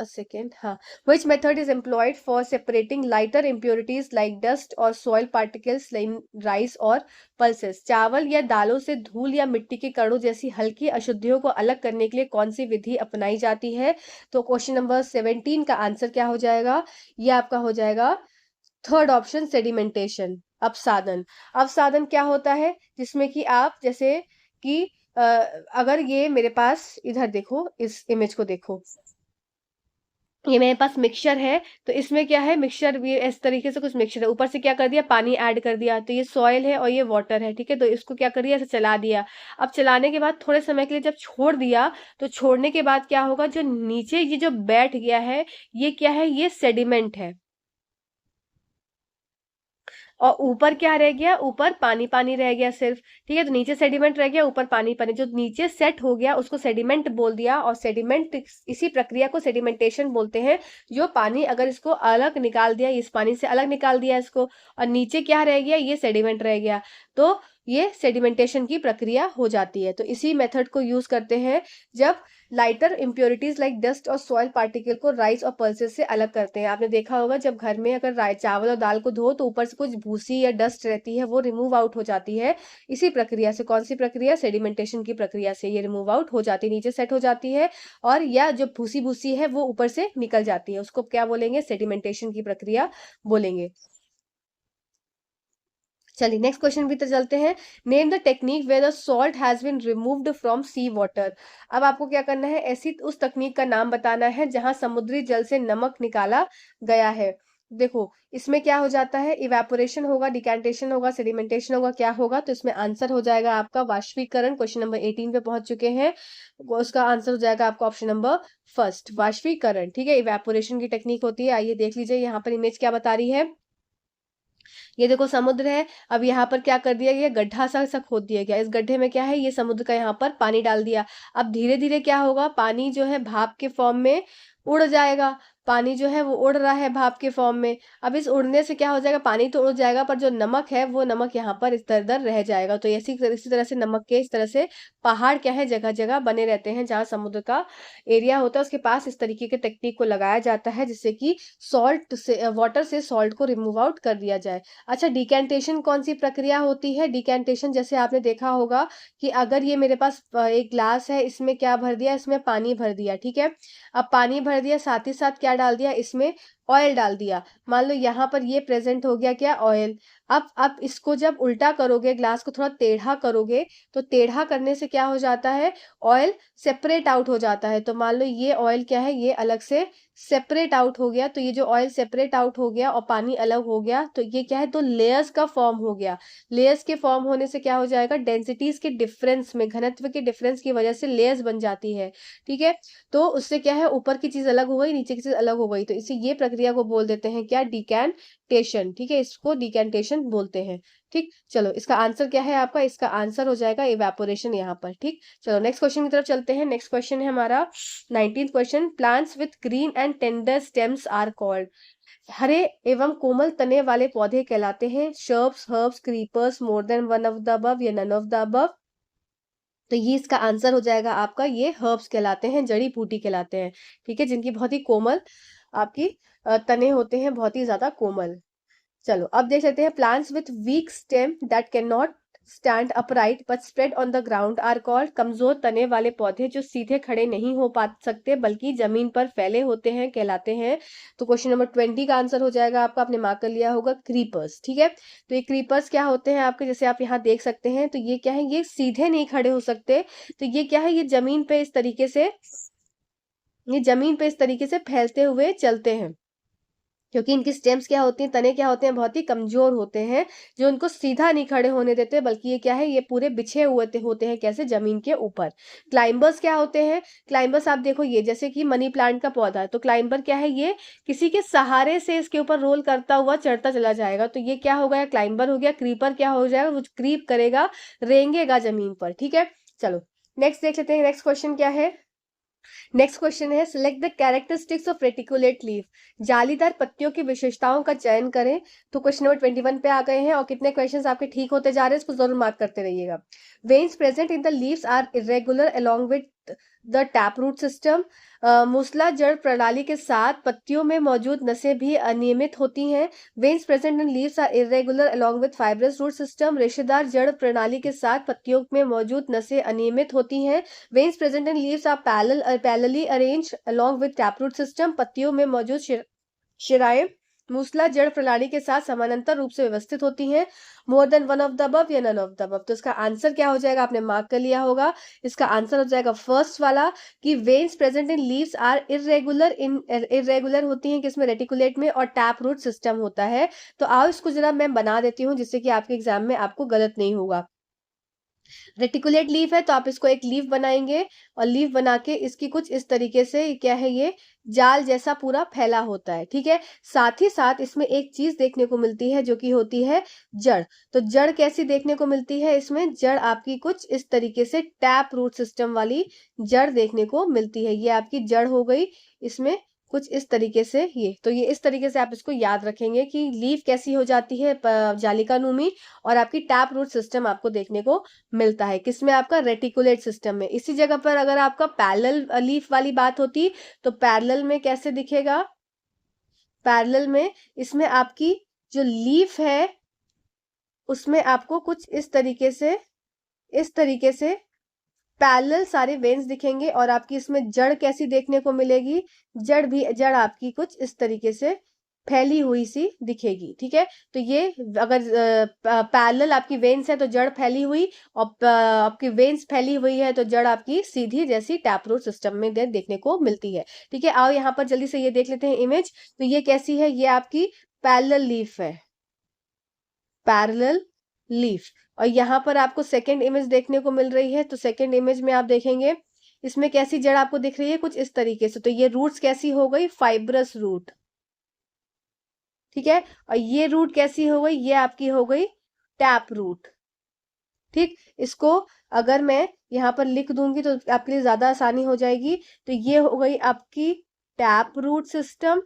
second. हाँ, which method is employed for separating lighter impurities like dust or soil particles like rice or pulses? चावल या दालों से धूल या मिट्टी के कणों जैसी हल्की अशुद्धियों को अलग करने के लिए कौन सी विधि अपनाई जाती है? तो क्वेश्चन नंबर 17 का आंसर क्या हो जाएगा, ये आपका हो जाएगा थर्ड ऑप्शन, सेडिमेंटेशन, अपसादन। अपसादन क्या होता है, जिसमें कि आप जैसे कि अगर ये मेरे पास, इधर देखो, इस इमेज को देखो, ये मेरे पास मिक्सचर है, तो इसमें क्या है, मिक्सचर भी इस तरीके से कुछ मिक्सचर है, ऊपर से क्या कर दिया, पानी ऐड कर दिया, तो ये सॉइल है और ये वाटर है। ठीक है, तो इसको क्या कर दिया, ऐसे चला दिया। अब चलाने के बाद थोड़े समय के लिए जब छोड़ दिया, तो छोड़ने के बाद क्या होगा, जो नीचे ये जो बैठ गया है, ये क्या है, ये सेडिमेंट है, और ऊपर क्या रह गया, ऊपर पानी पानी रह गया सिर्फ। ठीक है, तो नीचे सेडिमेंट रह गया, ऊपर पानी पानी, जो नीचे सेट हो गया उसको सेडिमेंट बोल दिया, और सेडिमेंट, इसी प्रक्रिया को सेडिमेंटेशन बोलते हैं। जो पानी अगर इसको अलग निकाल दिया, इस पानी से अलग निकाल दिया इसको, और नीचे क्या रह गया, ये सेडिमेंट रह गया, तो ये सेडिमेंटेशन की प्रक्रिया हो जाती है। तो इसी मेथड को यूज करते हैं जब लाइटर इम्प्योरिटीज लाइक डस्ट और सॉइल पार्टिकल को राइस और पल्सेस से अलग करते हैं। आपने देखा होगा जब घर में अगर चावल और दाल को धो, तो ऊपर से कुछ भूसी या डस्ट रहती है, वो रिमूव आउट हो जाती है। इसी प्रक्रिया से, कौन सी प्रक्रिया, सेडिमेंटेशन की प्रक्रिया से ये रिमूव आउट हो जाती है, नीचे सेट हो जाती है, और या जो भूसी भूसी है वो ऊपर से निकल जाती है, उसको क्या बोलेंगे, सेडिमेंटेशन की प्रक्रिया बोलेंगे। चलिए नेक्स्ट क्वेश्चन भी तो चलते हैं। Name the technique where the salt has been removed from sea water. अब आपको क्या करना है, ऐसी उस तकनीक का नाम बताना है जहां समुद्री जल से नमक निकाला गया है। देखो इसमें क्या हो जाता है, इवेपोरेशन होगा, डिकैंटेशन होगा, सेडिमेंटेशन होगा, क्या होगा, तो इसमें आंसर हो जाएगा आपका वाष्पीकरण। क्वेश्चन नंबर 18 पे पहुंच चुके हैं, उसका आंसर हो जाएगा आपका ऑप्शन नंबर फर्स्ट, वाष्पीकरण। ठीक है, इवेपोरेशन की टेक्निक होती है। आइए देख लीजिए यहाँ पर इमेज क्या बता रही है। ये देखो समुद्र है, अब यहाँ पर क्या कर दिया गया, गड्ढा सा खोद दिया गया, इस गड्ढे में क्या है, ये समुद्र का यहाँ पर पानी डाल दिया। अब धीरे धीरे क्या होगा, पानी जो है भाप के फॉर्म में उड़ जाएगा, पानी जो है वो उड़ रहा है भाप के फॉर्म में। अब इस उड़ने से क्या हो जाएगा, पानी तो उड़ जाएगा पर जो नमक है वो नमक यहाँ पर इस दर रह जाएगा। तो इसी तरह से नमक के इस तरह से पहाड़ क्या है जगह जगह बने रहते हैं, जहाँ समुद्र का एरिया होता है उसके पास इस तरीके के टेक्निक को लगाया जाता है, जिससे कि सॉल्ट से वाटर से सॉल्ट को रिमूव आउट कर दिया जाए। अच्छा, डिकेंटेशन कौन सी प्रक्रिया होती है? डिकेंटेशन जैसे आपने देखा होगा कि अगर ये मेरे पास एक ग्लास है, इसमें क्या भर दिया, इसमें पानी भर दिया, ठीक है। अब पानी भर दिया, साथ ही साथ क्या डाल दिया, इसमें ऑयल डाल दिया। मान लो यहाँ पर ये प्रेजेंट हो गया क्या, ऑयल। अब इसको जब उल्टा करोगे, ग्लास को थोड़ा टेढ़ा करोगे, तो टेढ़ा करने से क्या हो जाता है, ऑयल सेपरेट आउट हो जाता है। तो मान लो ये ऑयल क्या है, ये अलग से सेपरेट आउट हो गया। तो ये जो ऑयल सेपरेट आउट हो गया और पानी अलग हो गया, तो ये क्या है, तो लेयर्स का फॉर्म हो गया। लेयर्स के फॉर्म होने से क्या हो जाएगा, डेंसिटीज के डिफरेंस में, घनत्व के डिफरेंस की वजह से लेयर्स बन जाती है, ठीक है। तो उससे क्या है, ऊपर की चीज अलग हो गई, नीचे की चीज अलग हो गई। तो इसे ये प्रक्रिया को बोल देते हैं क्या, डिकैंटेशन, ठीक है। इसको डिकैंटेशन बोलते हैं, ठीक। चलो, इसका आंसर क्या है आपका, इसका आंसर हो जाएगा इवेपोरेशन यहाँ पर, ठीक। चलो नेक्स्ट क्वेश्चन की तरफ चलते हैं। नेक्स्ट क्वेश्चन है हमारा 19th question, plants with green and tender stems are called. हरे एवं कोमल तने वाले पौधे कहलाते हैं shrubs, herbs, creepers, more than one of the above या नन ऑफ द अबव। तो ये इसका आंसर हो जाएगा आपका, ये हर्ब्स कहलाते हैं, जड़ी बूटी कहलाते हैं, ठीक है, जिनकी बहुत ही कोमल आपकी तने होते हैं, बहुत ही ज्यादा कोमल। चलो अब देख लेते हैं, plants with weak stem that can not stand upright but spread on the ground are called. कमजोर तने वाले पौधे जो सीधे खड़े नहीं हो पा सकते बल्कि जमीन पर फैले होते हैं, कहलाते हैं। तो क्वेश्चन नंबर 20 का आंसर हो जाएगा आपका, आपने मार्क कर लिया होगा, क्रीपर्स, ठीक है। तो ये क्रीपर्स क्या होते हैं आपके, जैसे आप यहाँ देख सकते हैं, तो ये क्या है, ये सीधे नहीं खड़े हो सकते। तो ये क्या है, ये जमीन पे इस तरीके से, ये जमीन पे इस तरीके से फैलते हुए चलते हैं, क्योंकि इनकी स्टेम्स क्या होती हैं, तने क्या होते हैं, बहुत ही कमजोर होते हैं, जो उनको सीधा नहीं खड़े होने देते, बल्कि ये क्या है, ये पूरे बिछे हुए होते हैं, कैसे, जमीन के ऊपर। क्लाइंबर्स क्या होते हैं, क्लाइंबर्स आप देखो, ये जैसे कि मनी प्लांट का पौधा है, तो क्लाइंबर क्या है, ये किसी के सहारे से इसके ऊपर रोल करता हुआ चढ़ता चला जाएगा। तो ये क्या हो गया, क्लाइंबर हो गया। क्रीपर क्या हो जाएगा, वो क्रीप करेगा, रेंगेगा जमीन पर, ठीक है। चलो नेक्स्ट देख लेते हैं, नेक्स्ट क्वेश्चन क्या है। नेक्स्ट क्वेश्चन है, select the characteristics of reticulate leaf. जालीदार पत्तियों की विशेषताओं का चयन करें। तो क्वेश्चन नंबर 21 पे आ गए हैं, और कितने क्वेश्चंस आपके ठीक होते जा रहे हैं, इसको जरूर मार्क करते रहिएगा। Veins present in the leaves are irregular along with the tap root system. मूसला जड़ प्रणाली के साथ पत्तियों में मौजूद नसें भी अनियमित होती हैं। Veins present in leaves are irregular along with fibrous root system. रेशेदार जड़ प्रणाली के साथ पत्तियों में मौजूद नसें अनियमित होती हैं। Veins present in leaves are parallelly arranged along with taproot system. पत्तियों में मौजूद शिराएं मूसला जड़ प्रणाली के साथ समानांतर रूप से व्यवस्थित होती हैं। मोर than one of the above या नन ऑफ द अबव। तो इसका आंसर क्या हो जाएगा, आपने मार्क कर लिया होगा, इसका आंसर हो जाएगा फर्स्ट वाला, कि veins present in leaves are irregular होती हैं, किसमें, रेटिकुलेट में, और टैप रूट सिस्टम होता है। तो आओ इसको जरा मैं बना देती हूँ, जिससे कि आपके एग्जाम में आपको गलत नहीं होगा। रेटिकुलेट लीफ है, तो आप इसको एक लीफ बनाएंगे, और लीफ बना के इसकी कुछ इस तरीके से, क्या है, ये जाल जैसा पूरा फैला होता है, ठीक है। साथ ही साथ इसमें एक चीज देखने को मिलती है, जो कि होती है जड़। तो जड़ कैसी देखने को मिलती है, इसमें जड़ आपकी कुछ इस तरीके से टैप रूट सिस्टम वाली जड़ देखने को मिलती है। ये आपकी जड़ हो गई, इसमें कुछ इस तरीके से ये, तो ये इस तरीके से आप इसको याद रखेंगे कि लीफ कैसी हो जाती है, जालिका नुमी, और आपकी टैप रूट सिस्टम आपको देखने को मिलता है किसमें, आपका रेटिकुलेट सिस्टम में। इसी जगह पर अगर आपका पैरेलल लीफ वाली बात होती, तो पैरेलल में कैसे दिखेगा, पैरेलल में इसमें आपकी जो लीफ है उसमें आपको कुछ इस तरीके से पैरेलल सारे वेन्स दिखेंगे, और आपकी इसमें जड़ कैसी देखने को मिलेगी, जड़ आपकी कुछ इस तरीके से फैली हुई सी दिखेगी, ठीक है। तो ये अगर पैरेलल आपकी वेन्स है तो जड़ फैली हुई, और आपकी वेन्स फैली हुई है तो जड़ आपकी सीधी जैसी टैप रूट सिस्टम में देखने को मिलती है, ठीक है। आओ यहाँ पर जल्दी से ये देख लेते हैं इमेज। तो ये कैसी है, ये आपकी पैरेलल लीफ है, पैरेलल लीफ। और यहाँ पर आपको सेकेंड इमेज देखने को मिल रही है, तो सेकेंड इमेज में आप देखेंगे इसमें कैसी जड़ आपको दिख रही है, कुछ इस तरीके से। तो ये रूट्स कैसी हो गई, फाइब्रस रूट, ठीक है। और ये रूट कैसी हो गई, ये आपकी हो गई टैप रूट, ठीक। इसको अगर मैं यहाँ पर लिख दूंगी तो आपके लिए ज्यादा आसानी हो जाएगी। तो ये हो गई आपकी टैप रूट सिस्टम,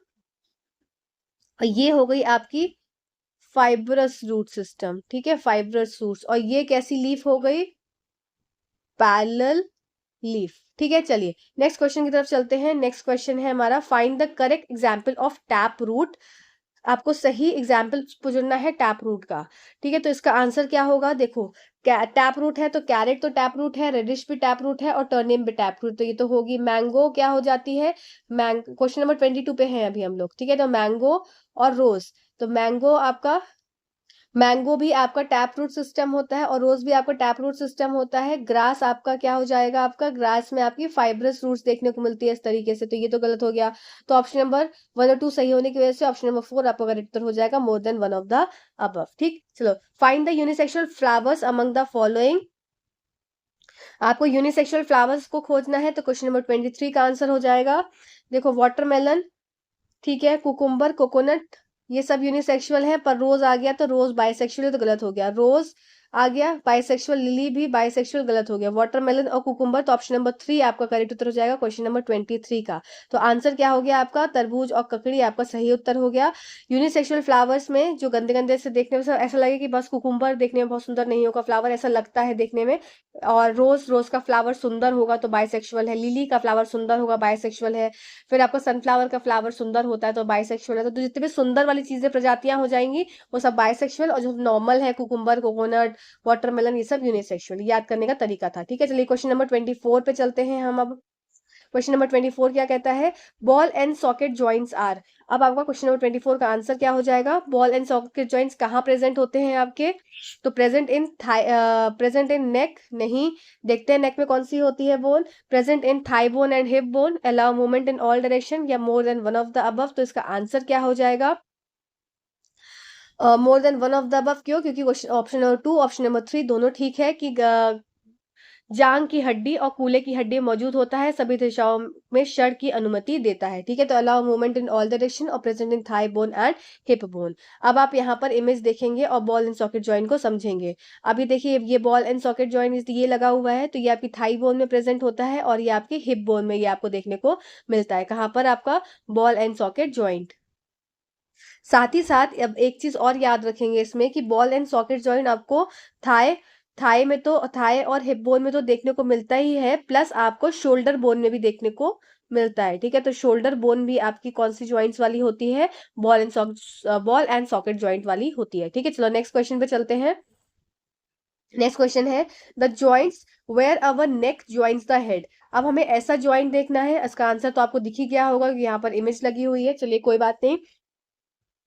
और ये हो गई आपकी फाइब्रस रूट सिस्टम, ठीक है, फाइब्रस रूट्स। और ये कैसी लीफ हो गई, पैरेलल लीफ, ठीक है। चलिए नेक्स्ट क्वेश्चन की तरफ चलते हैं। नेक्स्ट क्वेश्चन है हमारा, find the correct example of tap root. आपको सही एग्जाम्पल चुनना है टैप रूट का, ठीक है। तो इसका आंसर क्या होगा, देखो टैप रूट है तो कैरेट तो टैप रूट है, रेडिश भी टैप रूट है, और टर्निप भी टैप रूट, तो ये तो होगी मैंगो, क्या हो जाती है, क्वेश्चन नंबर 22 पे हैं अभी हम लोग, ठीक है। तो मैंगो और रोज, तो मैंगो आपका, मैंगो भी आपका टैप रूट सिस्टम होता है और रोज भी आपका टैप रूट सिस्टम होता है। ग्रास आपका क्या हो जाएगा, आपका ग्रास में आपकी फाइब्रस रूट्स देखने को मिलती है इस तरीके से, तो ये तो गलत हो गया। तो ऑप्शन नंबर 1 और 2 सही होने की वजह से ऑप्शन नंबर 4 आपका करेक्ट उत्तर हो जाएगा, more than one of the above, ठीक। चलो, find the unisexual flowers among the following. आपको यूनिसेक्सुअल फ्लावर्स को खोजना है, तो क्वेश्चन नंबर 23 का आंसर हो जाएगा। देखो वाटरमेलन, ठीक है, कुकुम्बर, कोकोनट, ये सब यूनिसेक्सुअल है, पर रोज आ गया तो रोज बाइसेक्सुअल है, तो गलत हो गया। रोज आ गया बाइसेक्सुअल, लिली भी बाइसेक्सुअल, गलत हो गया। वाटरमेलन और कुकुम्बर, तो ऑप्शन नंबर 3 आपका करेक्ट उत्तर हो जाएगा क्वेश्चन नंबर 23 का। तो आंसर क्या हो गया आपका, तरबूज और ककड़ी आपका सही उत्तर हो गया। यूनिसेक्सुअल फ्लावर्स में जो गंदे गंदे से देखने में ऐसा लगे कि बस कुकुम्बर देखने में बहुत सुंदर नहीं होगा फ्लावर, ऐसा लगता है देखने में, और रोज, रोज का फ्लावर सुंदर होगा तो बाइसेक्सुअल है, लिली का फ्लावर सुंदर होगा बाइसेक्सुअल है, फिर आपका सनफ्लावर का फ्लावर सुंदर होता है तो बाइसेक्सुअल है। तो जितने भी सुंदर वाली चीजें प्रजातियां हो जाएंगी वो सब बाइसेक्सुअल, और जो नॉर्मल है कुकुम्बर, कोकोनट, वाटरमेलन, ये सब यूनिसेक्सुअल। याद करने का तरीका था, ठीक है। चलिए क्वेश्चन नंबर 24 पे चलते हैं हम अब। क्वेश्चन नंबर 24 क्या कहता है, ball and socket joints are. अब आपका क्वेश्चन नंबर 24 का आंसर क्या हो जाएगा, बॉल एंड सॉकेट जॉइंट्स कहाँ प्रेजेंट होते हैं आपके, तो प्रेजेंट इन प्रेजेंट इन नेक, नहीं, देखते हैं नेक में कौन सी होती है bone, present in thigh bone and hip bone, allow movement in all direction, या more than one of the above. तो इसका आंसर क्या हो जाएगा, more than one of the above. क्यों, क्योंकि ऑप्शन नंबर 2, ऑप्शन नंबर 3 दोनों ठीक है कि जांग की हड्डी और कूल्हे की हड्डी मौजूद होता है, सभी दिशाओं में क्षण की अनुमति देता है, ठीक है। तो allow movement in all direction और present in thigh bone and hip bone. अब आप यहाँ पर इमेज देखेंगे और बॉल एंड सॉकेट जॉइंट को समझेंगे। अभी देखिए ये बॉल एंड सॉकेट जॉइंट ये लगा हुआ है, तो ये आपकी थाई बोन में प्रेजेंट होता है, और ये आपकी हिप बोन में ये आपको देखने को मिलता है। कहाँ पर आपका बॉल एंड सॉकेट जॉइंट। साथ ही साथ अब एक चीज और याद रखेंगे इसमें कि बॉल एंड सॉकेट जॉइंट आपको थाई थाई में तो थाई और हिप बोन में तो देखने को मिलता ही है, प्लस आपको शोल्डर बोन में भी देखने को मिलता है, ठीक है। तो शोल्डर बोन भी आपकी कौन सी जॉइंट्स वाली होती है, बॉल एंड सॉकेट जॉइंट वाली होती है, ठीक है। चलो नेक्स्ट क्वेश्चन पे चलते हैं। नेक्स्ट क्वेश्चन है, the joints where our neck joints the head. अब हमें ऐसा जॉइंट देखना है, इसका आंसर तो आपको दिख ही गया होगा, यहाँ पर इमेज लगी हुई है। चलिए कोई बात नहीं,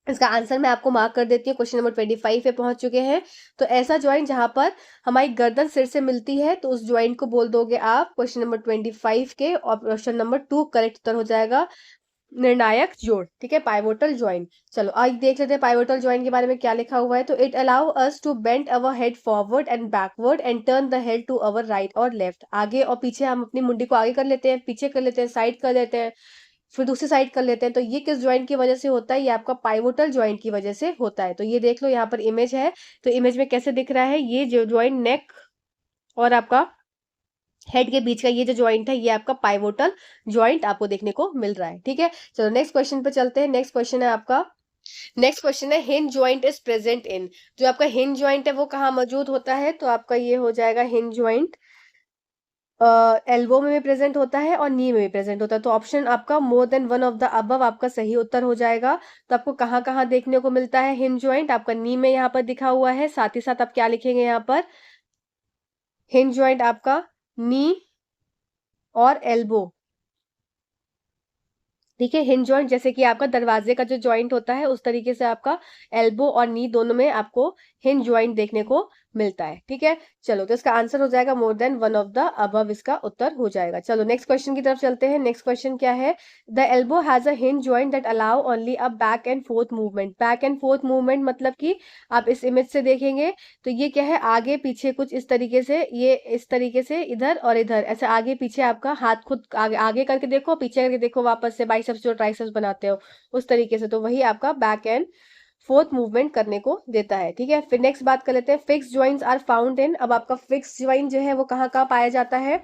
इसका आंसर मैं आपको मार्क कर देती हूँ। क्वेश्चन नंबर 25 पे पहुंच चुके हैं। तो ऐसा ज्वाइंट जहां पर हमारी गर्दन सिर से मिलती है, तो उस ज्वाइंट को बोल दोगे आप क्वेश्चन नंबर 25 के, और ऑप्शन नंबर 2 करेक्ट उत्तर हो जाएगा, निर्णायक जोड़, ठीक है, पाइवोटल ज्वाइंट। चलो आज देख लेते हैं पाइवोटल ज्वाइंट के बारे में क्या लिखा हुआ है। तो it allow us to bend our head forward and backward and turn the head to our right और लेफ्ट। आगे और पीछे हम अपनी मुंडी को आगे कर लेते हैं, पीछे कर लेते हैं, साइड कर लेते हैं, फिर दूसरी साइड कर लेते हैं। तो ये किस ज्वाइंट की वजह से होता है, ये आपका पाइवोटल ज्वाइंट की वजह से होता है। तो ये देख लो यहाँ पर इमेज है, तो इमेज में कैसे दिख रहा है, ये जो ज्वाइंट नेक और आपका हेड के बीच का ये जो ज्वाइंट है, ये आपका पाइवोटल ज्वाइंट आपको देखने को मिल रहा है, ठीक है। चलो नेक्स्ट क्वेश्चन पे चलते हैं। नेक्स्ट क्वेश्चन है आपका, नेक्स्ट क्वेश्चन है, hinge joint is present in. जो आपका हिंज ज्वाइंट है वो कहाँ मौजूद होता है, तो आपका ये हो जाएगा हिंज ज्वाइंट एल्बो में भी प्रेजेंट होता है और नी में भी प्रेजेंट होता है। तो ऑप्शन आपका more than one of the above आपका सही उत्तर हो जाएगा। तो आपको कहाँ कहाँ देखने को मिलता है हिंज ज्वाइंट, आपका नी में यहाँ पर दिखा हुआ है। साथ ही साथ आप क्या लिखेंगे यहाँ पर, हिंज ज्वाइंट आपका नी और एल्बो, ठीक है। हिंज जॉइंट जैसे कि आपका दरवाजे का जो जॉइंट होता है उस तरीके से आपका एल्बो और नी दोनों में आपको हिंज जॉइंट देखने को मिलता है, ठीक है। चलो तो इसका आंसर हो जाएगा more than one of the above, इसका उत्तर हो जाएगा। चलो नेक्स्ट क्वेश्चन की तरफ चलते हैं। नेक्स्ट क्वेश्चन क्या है, the elbow has a hinge joint that allow only a back and fourth movement. Back and fourth movement मतलब कि आप इस इमेज से देखेंगे तो ये क्या है, आगे पीछे कुछ इस तरीके से, ये इस तरीके से इधर और इधर ऐसे आगे पीछे आपका हाथ खुद आगे आगे करके देखो, पीछे करके देखो, वापस से बाइसेप्स जो ट्राइसेप्स बनाते हो उस तरीके से, तो वही आपका बैक एंड फोर्थ मूवमेंट करने को देता है, ठीक है। फिर नेक्स्ट बात कर लेते हैं, fix joints are found in. अब आपका फिक्स ज्वाइंट जो है वो कहाँ कहाँ पाया जाता है,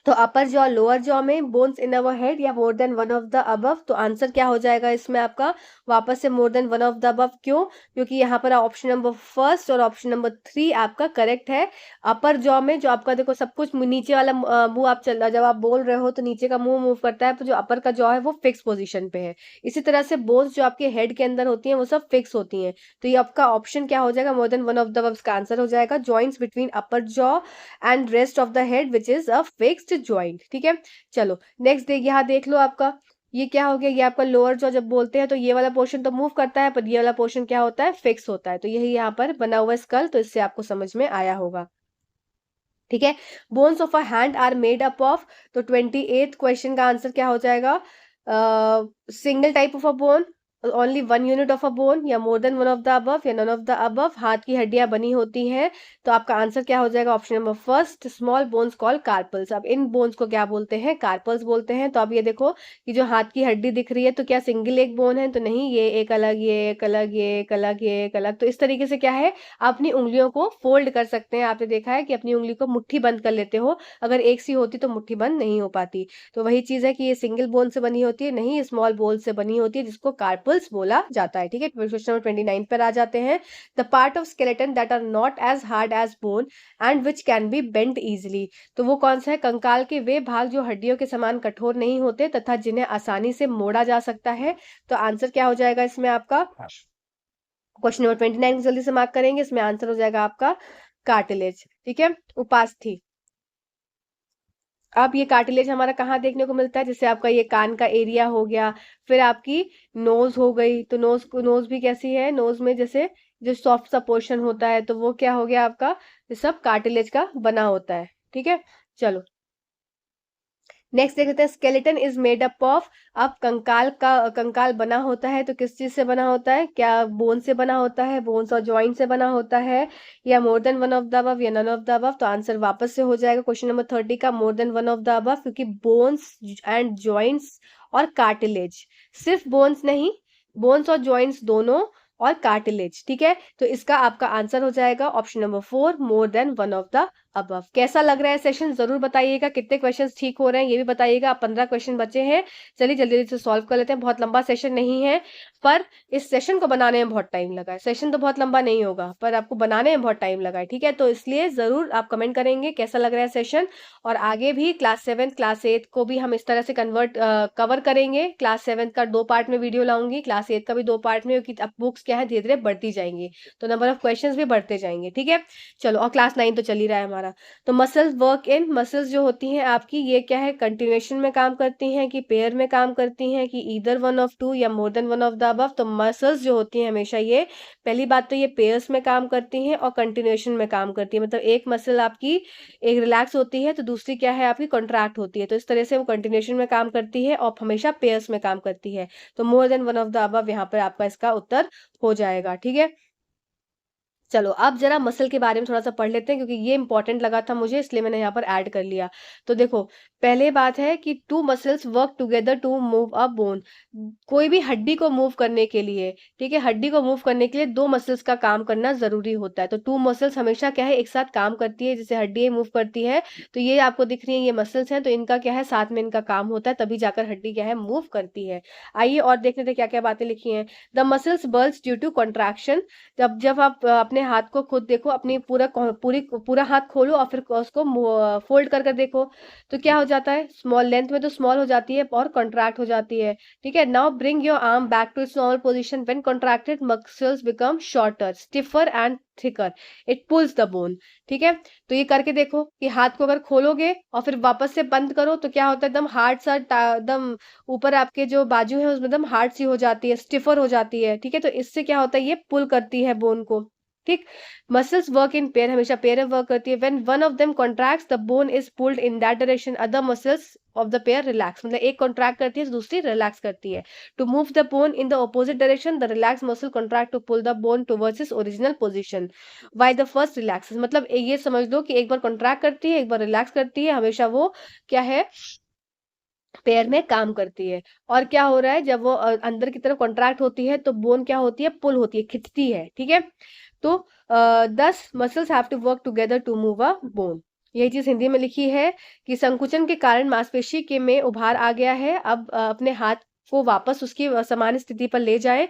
तो अपर जॉ लोअर जॉ में बोन्स इन अवर हेड या more than one of the above, तो आंसर क्या हो जाएगा इसमें आपका वापस से मोर than one of the above. क्यों? क्योंकि यहाँ पर ऑप्शन नंबर फर्स्ट और ऑप्शन नंबर 3 आपका करेक्ट है। अपर जॉ में जो आपका देखो सब कुछ नीचे वाला मुंह आप चल जब आप बोल रहे हो तो नीचे का मुंह मूव करता है, तो जो अपर का जॉ है वो फिक्स पोजिशन पे है। इसी तरह से बोन्स जो आपके हेड के अंदर होती हैं वो सब फिक्स होती हैं। तो ये आपका ऑप्शन क्या हो जाएगा? More than one of the above का आंसर हो जाएगा। Joints between upper jaw and rest of the head which is a fixed joint. ठीक है, चलो नेक्स्ट यहाँ देख लो आपका ये क्या हो गया। ये आपका लोअर जॉ जब बोलते हैं तो ये वाला पोर्शन तो मूव करता है, पर ये वाला पोर्शन क्या होता है? फिक्स होता है। तो यही यहाँ पर बना हुआ स्कल, तो इससे आपको समझ में आया होगा। ठीक है, bones of a hand are made up of, तो 28th क्वेश्चन का आंसर क्या हो जाएगा? Single type of a bone, only one unit of a bone, या more than one of the above, या नन ऑफ द अबव। हाथ की हड्डियां बनी होती हैं, तो आपका आंसर क्या हो जाएगा? Option number first, small bones called carpals. अब इन बोन्स को क्या बोलते हैं? कार्पल्स बोलते हैं। तो अब ये देखो कि जो हाथ की हड्डी दिख रही है तो क्या सिंगल एक बोन है? तो नहीं, ये एक अलग, ये एक अलग, ये एक अलग, ये एक अलग। तो इस तरीके से क्या है, आप अपनी उंगलियों को फोल्ड कर सकते हैं। आपने देखा है कि अपनी उंगली को मुट्ठी बंद कर लेते हो, अगर एक सी होती तो मुट्ठी बंद नहीं हो पाती। तो वही चीज है कि ये सिंगल बोन से बनी होती है, नहीं स्मॉल बोन से बनी होती है, जिसको कार्पल्स बोला जाता है। ठीक है, क्वेश्चन नंबर 29 पर आ जाते हैं। The part of skeleton that are not as hard as bone and which can be bent easily, तो वो कौन सा है? कंकाल के वे भाग जो हड्डियों के समान कठोर नहीं होते तथा जिन्हें आसानी से मोड़ा जा सकता है। तो आंसर क्या हो जाएगा इसमें आपका? क्वेश्चन नंबर 29 जल्दी से मार्क करेंगे, इसमें आंसर हो जाएगा आपका कार्टिलेज। ठीक है, उपास्थि। अब ये कार्टिलेज हमारा कहाँ देखने को मिलता है? जैसे आपका ये कान का एरिया हो गया, फिर आपकी नोज हो गई, तो नोज भी कैसी है? नोज में जैसे जो सॉफ्ट सा पोर्शन होता है तो वो क्या हो गया आपका? ये सब कार्टिलेज का बना होता है। ठीक है, चलो नेक्स्ट देख लेते हैं। Skeleton is made up of, अब कंकाल बना होता है तो किस चीज से बना होता है? क्या बोन से बना होता है? बोन्स और जॉइंट से बना होता है, या more than one of the above, या नन ऑफ द अबव। तो आंसर वापस से हो जाएगा क्वेश्चन नंबर 30 का मोर than one of the above, क्योंकि बोन्स एंड जॉइंट्स और कार्टिलेज, सिर्फ बोन्स नहीं, बोन्स और जॉइंट्स दोनों और कार्टिलेज। ठीक है, तो इसका आपका आंसर हो जाएगा option number 4, more than one of the above. कैसा लग रहा है सेशन? जरूर बताइएगा। कितने क्वेश्चंस ठीक हो रहे हैं ये भी बताइएगा। अब 15 क्वेश्चन बचे हैं, चलिए जल्दी जल्दी से सॉल्व कर लेते हैं। बहुत लंबा सेशन नहीं है, पर इस सेशन को बनाने में बहुत टाइम लगा है। सेशन तो बहुत लंबा नहीं होगा, पर आपको बनाने में बहुत टाइम लगा है। ठीक है, तो इसलिए जरूर आप कमेंट करेंगे कैसा लग रहा है सेशन। और आगे भी क्लास 7 क्लास 8 को भी हम इस तरह से कवर करेंगे। क्लास 7 का 2 पार्ट में वीडियो लाऊंगी, क्लास 8 का भी 2 पार्ट में, क्योंकि अब बुक्स क्या है धीरे धीरे बढ़ती जाएंगी, तो नंबर ऑफ क्वेश्चन भी बढ़ते जाएंगे। ठीक है, चलो, और क्लास 9 तो चल ही रहा है हमारा। तो मसल्स वर्क इन, मसल्स जो होती हैं आपकी ये क्या है? कंटिन्यूएशन में काम करती हैं कि पेयर में काम करती हैं, कि ईदर वन ऑफ टू या more than one of the above. तो मसल्स जो होती हैं हमेशा ये, पहली बात तो ये पेयर्स में काम करती हैं और कंटिन्यूएशन में काम करती है। मतलब एक मसल आपकी एक रिलैक्स होती है तो दूसरी क्या है आपकी? कॉन्ट्रैक्ट होती है। तो इस तरह से वो कंटिन्यूएशन में काम करती है और हमेशा पेयर्स में काम करती है। तो मोर than one of the above यहाँ पर आपका इसका उत्तर हो जाएगा। ठीक है, चलो अब जरा मसल के बारे में थोड़ा सा पढ़ लेते हैं, क्योंकि ये इंपॉर्टेंट लगा था मुझे, इसलिए मैंने यहाँ पर ऐड कर लिया। तो देखो, पहले बात है कि two muscles work together to move a bone. कोई भी हड्डी को मूव करने के लिए, ठीक है, हड्डी को मूव करने के लिए दो मसल्स का काम करना जरूरी होता है। तो टू मसल्स हमेशा क्या है? एक साथ काम करती है। जैसे हड्डी मूव करती है तो ये आपको दिख रही है, ये मसल्स हैं, तो इनका क्या है? साथ में इनका काम होता है, तभी जाकर हड्डी क्या है? मूव करती है। आइए और देख लेते हैं क्या क्या बातें लिखी हैं। The muscles pulls due to contraction, जब जब आप अपने हाथ को खुद देखो, अपनी पूरा हाथ खोलो और फिर उसको फोल्ड कर कर देखो, तो क्या हो जाता है? स्मॉल लेंथ में तो स्मॉल हो जाती है और कॉन्ट्रैक्ट हो जाती है। ठीक है, now bring your arm back to its normal position. When contracted muscles become shorter, stiffer and thicker, it pulls the bone. ठीक है, तो ये करके देखो कि हाथ को अगर खोलोगे और फिर वापस से बंद करो तो क्या होता है? एकदम हार्ड सा, एकदम ऊपर आपके जो बाजू है उसमें एकदम हार्ड सी हो जाती है, स्टिफर हो जाती है। ठीक है, तो इससे क्या होता है? ये पुल करती है बोन को। ठीक, मसल्स वर्क इन पेयर, हमेशा पेयर में वर्क करती है। When one of them contracts the bone is pulled in that direction, other muscles of the pair relax. मतलब एक कॉन्ट्रैक्ट करती है तो दूसरी रिलैक्स करती है। To move the bone in the opposite direction, the relax muscle contract to pull the bone towards its original position, while the first relaxes. मतलब ये समझ लो कि एक बार कॉन्ट्रैक्ट करती है, एक बार रिलैक्स करती है, हमेशा वो क्या है? पेयर में काम करती है। और क्या हो रहा है? जब वो अंदर की तरफ कॉन्ट्रैक्ट होती है तो बोन क्या होती है? पुल होती है, खिंचती है। ठीक है, तो thus muscles have to work together to move a bone. यही चीज हिंदी में लिखी है कि संकुचन के कारण मांसपेशी के में उभार आ गया है। अब अपने हाथ को वापस उसकी सामान्य स्थिति पर ले जाएं।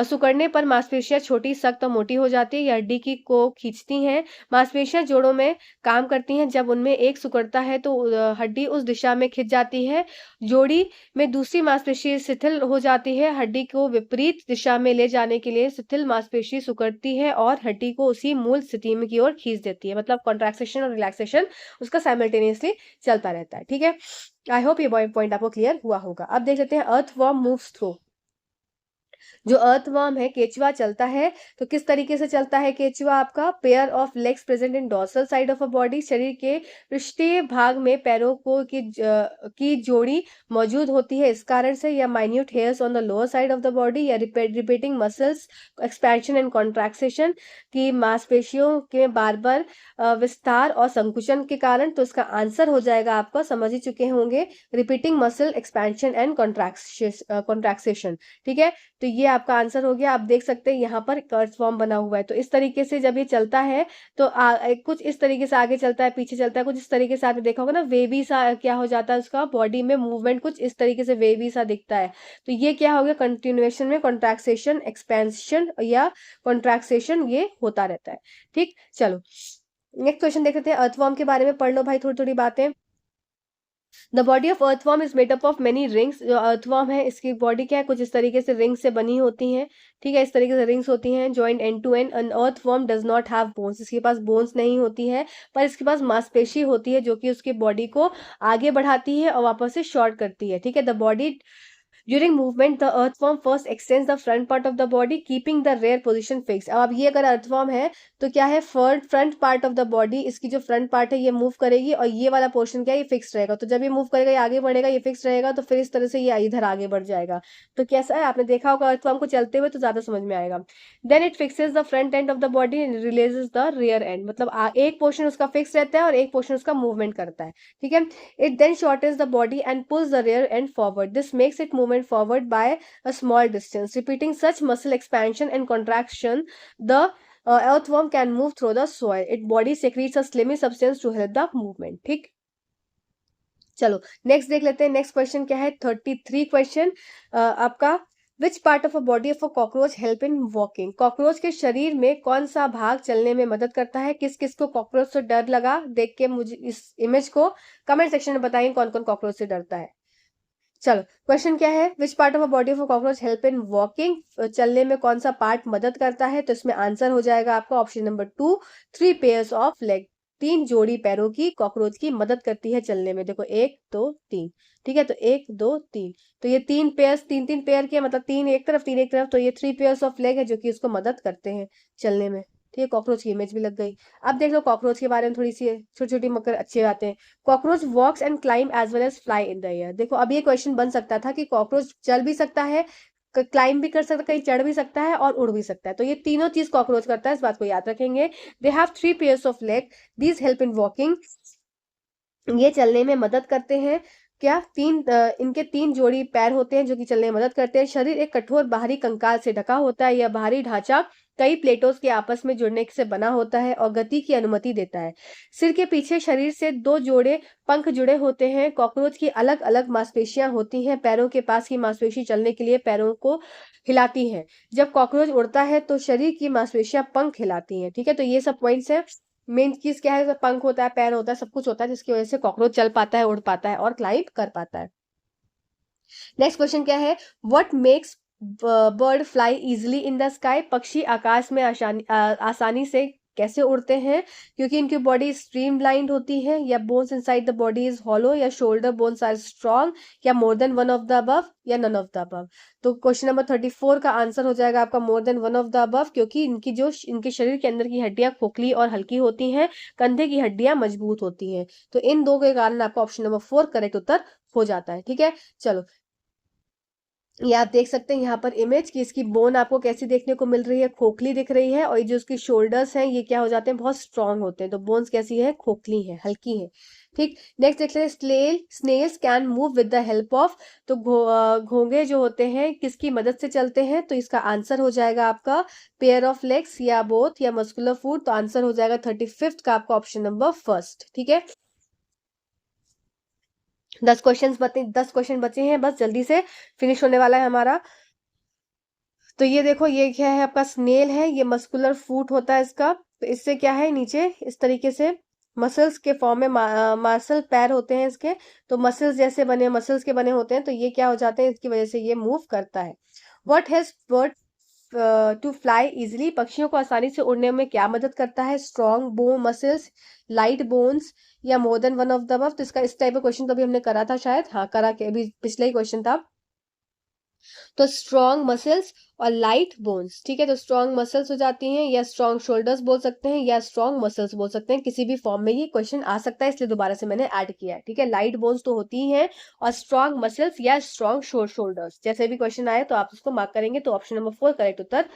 सिकुड़ने पर मांसपेशियां छोटी, सख्त और मोटी हो जाती है। ये हड्डी की को खींचती हैं। मांसपेशियां जोड़ों में काम करती हैं। जब उनमें एक सिकुड़ता है तो हड्डी उस दिशा में खिंच जाती है। जोड़ी में दूसरी मांसपेशी शिथिल हो जाती है। हड्डी को विपरीत दिशा में ले जाने के लिए शिथिल मांसपेशी सिकुड़ती है और हड्डी को उसी मूल स्थिति में की ओर खींच देती है। मतलब कॉन्ट्रैक्शन और रिलैक्सेशन उसका साइमल्टेनियसली चलता रहता है। ठीक है, आई होप ये पॉइंट आपको क्लियर हुआ होगा। अब देख लेते हैं अर्थवर्म मूव्स थ्रू। जो अर्थवर्म है, केचुआ चलता है तो किस तरीके से चलता है केचुआ आपका? Pair of legs present in dorsal side of a body. शरीर के पृष्ठीय भाग में पैरों को की जोड़ी मौजूद होती है। इस कारण से या minute hairs on the lower side of the body या repeating muscles expansion and contraction की मांसपेशियों के बार बार विस्तार और संकुचन के कारण। तो इसका आंसर हो जाएगा, आपका समझ ही चुके होंगे, repeating muscle expansion and contraction. ठीक है, तो ये आपका आंसर हो गया। आप देख सकते हैं यहाँ पर कर्व फॉर्म बना हुआ है। तो इस तरीके से जब ये चलता है तो कुछ इस तरीके से आगे चलता है, पीछे चलता है, कुछ इस तरीके से आपने देखा होगा ना, वेवी सा क्या हो जाता है, उसका बॉडी में मूवमेंट कुछ इस तरीके से वेवी सा दिखता है। तो ये क्या हो गया? कंटिन्यूएशन में कॉन्ट्रैक्शन, एक्सपेंशन या कॉन्ट्रैक्शन ये होता रहता है। ठीक, चलो नेक्स्ट क्वेश्चन देख लेते हैं। अर्थवर्म के बारे में पढ़ लो भाई थोड़ी थोड़ी बातें। The body of earthworm is made up of many rings. जो अर्थवर्म है इसकी बॉडी क्या है? कुछ इस तरीके से रिंग से बनी होती है। ठीक है, इस तरीके से रिंग्स होती हैं joint end to end. An earthworm does not have bones. इसके पास बोन्स नहीं होती है, पर इसके पास मांसपेशी होती है जो कि उसकी बॉडी को आगे बढ़ाती है और वापस से शॉर्ट करती है। ठीक है, the body During movement, the earthworm first extends the front part of the body, keeping the rear position fixed. अब ये अगर earthworm है तो क्या है? Front part of the body, इसकी जो फ्रंट पार्ट है ये मूव करेगी और ये वाला पोर्शन क्या है? ये फिक्स रहेगा। तो जब ये मूव करेगा, ये आगे बढ़ेगा, ये फिक्स रहेगा, तो फिर इस तरह से ये इधर आगे बढ़ जाएगा। तो कैसा है? आपने देखा होगा earthworm को चलते हुए, तो ज्यादा समझ में आएगा। Then it fixes the front end of the body and releases the rear end. मतलब एक पोर्शन उसका फिक्स रहता है और एक पोर्शन उसका मूवमेंट करता है। ठीक है, it then shortens the body and pulls the rear end forward. This makes it movement forward by a small distance. Repeating such muscle expansion and contraction, the earthworm can move through the soil. Its body secretes a slimy substance to help the movement. ठीक, चलो next देख लेते हैं। Next question क्या है? 33 question आपका। Which part of a body of a cockroach help in walking. Cockroach के शरीर में कौन सा भाग चलने में मदद करता है? किस किस को कॉकरोच से डर लगा? देख के मुझे इस इमेज को कमेंट सेक्शन में बताइए कौन कौन कॉकरोच से डरता है। चलो क्वेश्चन क्या है? Which part of a body of a cockroach help in walking. चलने में कौन सा पार्ट मदद करता है? तो इसमें आंसर हो जाएगा आपका option number 2, 3 pairs of leg. 3 जोड़ी पैरों की कॉकरोच की मदद करती है चलने में। देखो 1 2 3। ठीक है, तो 1 2 3, तो ये 3 पेयर्स, 3 3 पेयर के, मतलब 3 एक तरफ 3 एक तरफ, तो ये 3 पेयर्स ऑफ लेग है जो कि उसको मदद करते हैं चलने में। ठीक है, कॉकरोच की इमेज भी लग गई। अब देख लो कॉकरोच के बारे में थोड़ी सी छोटी छोटी मगर अच्छी बातें। Cockroach walks and climb as well as fly in the air. देखो अब ये क्वेश्चन बन सकता था कि कॉकरोच चल भी सकता है, क्लाइम भी कर सकता है, कहीं चढ़ भी सकता है और उड़ भी सकता है। तो ये तीनों चीज कॉकरोच करता है, इस बात को याद रखेंगे। They have 3 pairs of leg, these help in walking. ये चलने में मदद करते हैं। क्या? इनके 3 जोड़ी पैर होते हैं जो कि चलने में मदद करते हैं। शरीर एक कठोर बाहरी कंकाल से ढका होता है। यह बाहरी ढांचा कई प्लेटों के आपस में जुड़ने से बना होता है और गति की अनुमति देता है। सिर के पीछे शरीर से 2 जोड़े पंख जुड़े होते हैं। कॉकरोच की अलग अलग मांसपेशियां होती हैं। पैरों के पास की मांसपेशी चलने के लिए पैरों को हिलाती है। जब कॉकरोच उड़ता है तो शरीर की मांसपेशियां पंख हिलाती हैं। ठीक है, तो ये सब पॉइंट्स है। मेन चीज क्या है? पंख होता है, पैर होता है, सब कुछ होता है जिसकी वजह से कॉकरोच चल पाता है, उड़ पाता है और क्लाइंब कर पाता है। नेक्स्ट क्वेश्चन क्या है? What makes bird fly easily in the sky. पक्षी आकाश में आसानी से कैसे उड़ते हैं? क्योंकि इनकी बॉडी स्ट्रीमलाइंड होती है, या bones inside the body is hollow, या शोल्डर बोन्स आर स्ट्रॉन्ग, या more than one of the above, या नन ऑफ द अबव। तो क्वेश्चन नंबर 34 का आंसर हो जाएगा आपका more than one of the above, क्योंकि इनके शरीर के अंदर की हड्डियां खोखली और हल्की होती हैं, कंधे की हड्डियां मजबूत होती हैं। तो इन दो के कारण आपका ऑप्शन नंबर 4 करेक्ट उत्तर हो जाता है। ठीक है, चलो ये आप देख सकते हैं यहाँ पर इमेज कि इसकी बोन आपको कैसी देखने को मिल रही है, खोखली दिख रही है, और ये जो इसकी शोल्डर्स हैं ये क्या हो जाते हैं, बहुत स्ट्रांग होते हैं। तो बोन्स कैसी है, खोखली है, हल्की है। ठीक, नेक्स्ट देख लेते हैं, snails can move with the help of. तो घोंगे जो होते हैं किसकी मदद से चलते हैं, तो इसका आंसर हो जाएगा आपका पेयर ऑफ लेग्स या बोथ या मस्कुलर फूट। तो आंसर हो जाएगा 35th का आपका ऑप्शन नंबर फर्स्ट। ठीक है, 10 क्वेश्चन बचे हैं, बस जल्दी से फिनिश होने वाला है हमारा। तो ये देखो, ये क्या है आपका, स्नेल है, ये मस्कुलर फूट होता है इसका। तो इससे क्या है, नीचे इस तरीके से मसल्स के फॉर्म में मार्शल पैर होते हैं इसके। तो मसल्स जैसे बने, मसल्स के बने होते हैं, तो ये क्या हो जाते हैं, इसकी वजह से ये मूव करता है। What has bird to fly easily, पक्षियों को आसानी से उड़ने में क्या मदद करता है, strong bone muscles, light bones, या more than one of the above. तो इसका इस टाइप का क्वेश्चन तो अभी हमने करा था शायद, हाँ करा के अभी पिछला ही क्वेश्चन था। तो स्ट्रॉन्ग मसल्स और लाइट बोन्स। ठीक है, तो स्ट्रॉन्ग मसल्स हो जाती हैं, या स्ट्रॉन्ग शोल्डर्स बोल सकते हैं, या स्ट्रॉन्ग मसल्स बोल सकते हैं, किसी भी फॉर्म में ये क्वेश्चन आ सकता है, इसलिए दोबारा से मैंने ऐड किया है। ठीक है, लाइट बोन्स तो होती ही हैं, और स्ट्रॉन्ग मसल्स या स्ट्रॉन्ग शोल्डर्स जैसे भी क्वेश्चन आए तो आप उसको मार्क करेंगे। तो ऑप्शन नंबर 4 करेक्ट उत्तर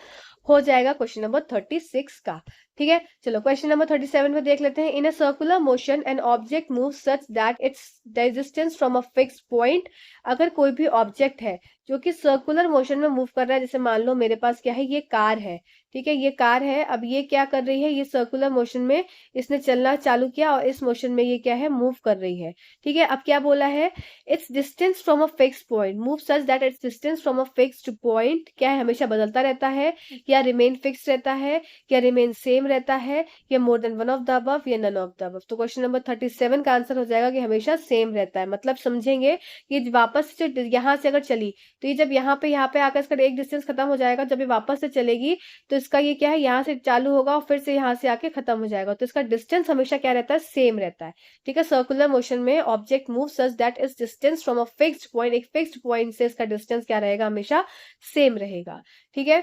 हो जाएगा क्वेश्चन नंबर 36 का। ठीक है, चलो क्वेश्चन नंबर 37 में देख लेते हैं। In a circular motion an object move such that its distance from a fixed point. अगर कोई भी ऑब्जेक्ट है जो कि सर्कुलर मोशन में मूव कर रहा है, जैसे मान लो मेरे पास क्या है, ये कार है। ठीक है, ये कार है, अब ये क्या कर रही है, ये सर्कुलर मोशन में इसने चलना चालू किया, और इस मोशन में ये क्या है, मूव कर रही है। ठीक है, अब क्या बोला है, it's distance from a fixed point, move such that its distance from a fixed point क्या है, हमेशा बदलता रहता है, या रिमेन फिक्स रहता है, या रिमेन सेम रहता है, या more than one of the above, या नन ऑफ द अबव। तो क्वेश्चन नंबर 37 का आंसर हो जाएगा कि हमेशा सेम रहता है। मतलब समझेंगे कि वापस से यहाँ से अगर चली, तो ये जब यहाँ पे आकर इसका एक डिस्टेंस खत्म हो जाएगा, जब ये वापस से चलेगी तो इसका ये क्या है, यहाँ से चालू होगा और फिर से यहाँ से आके खत्म हो जाएगा। तो इसका डिस्टेंस हमेशा क्या रहता है, सेम रहता है। ठीक है, सर्कुलर मोशन में object move such that is distance from a fixed point, एक फिक्स्ड पॉइंट से इसका डिस्टेंस क्या रहेगा, हमेशा सेम रहेगा। ठीक है,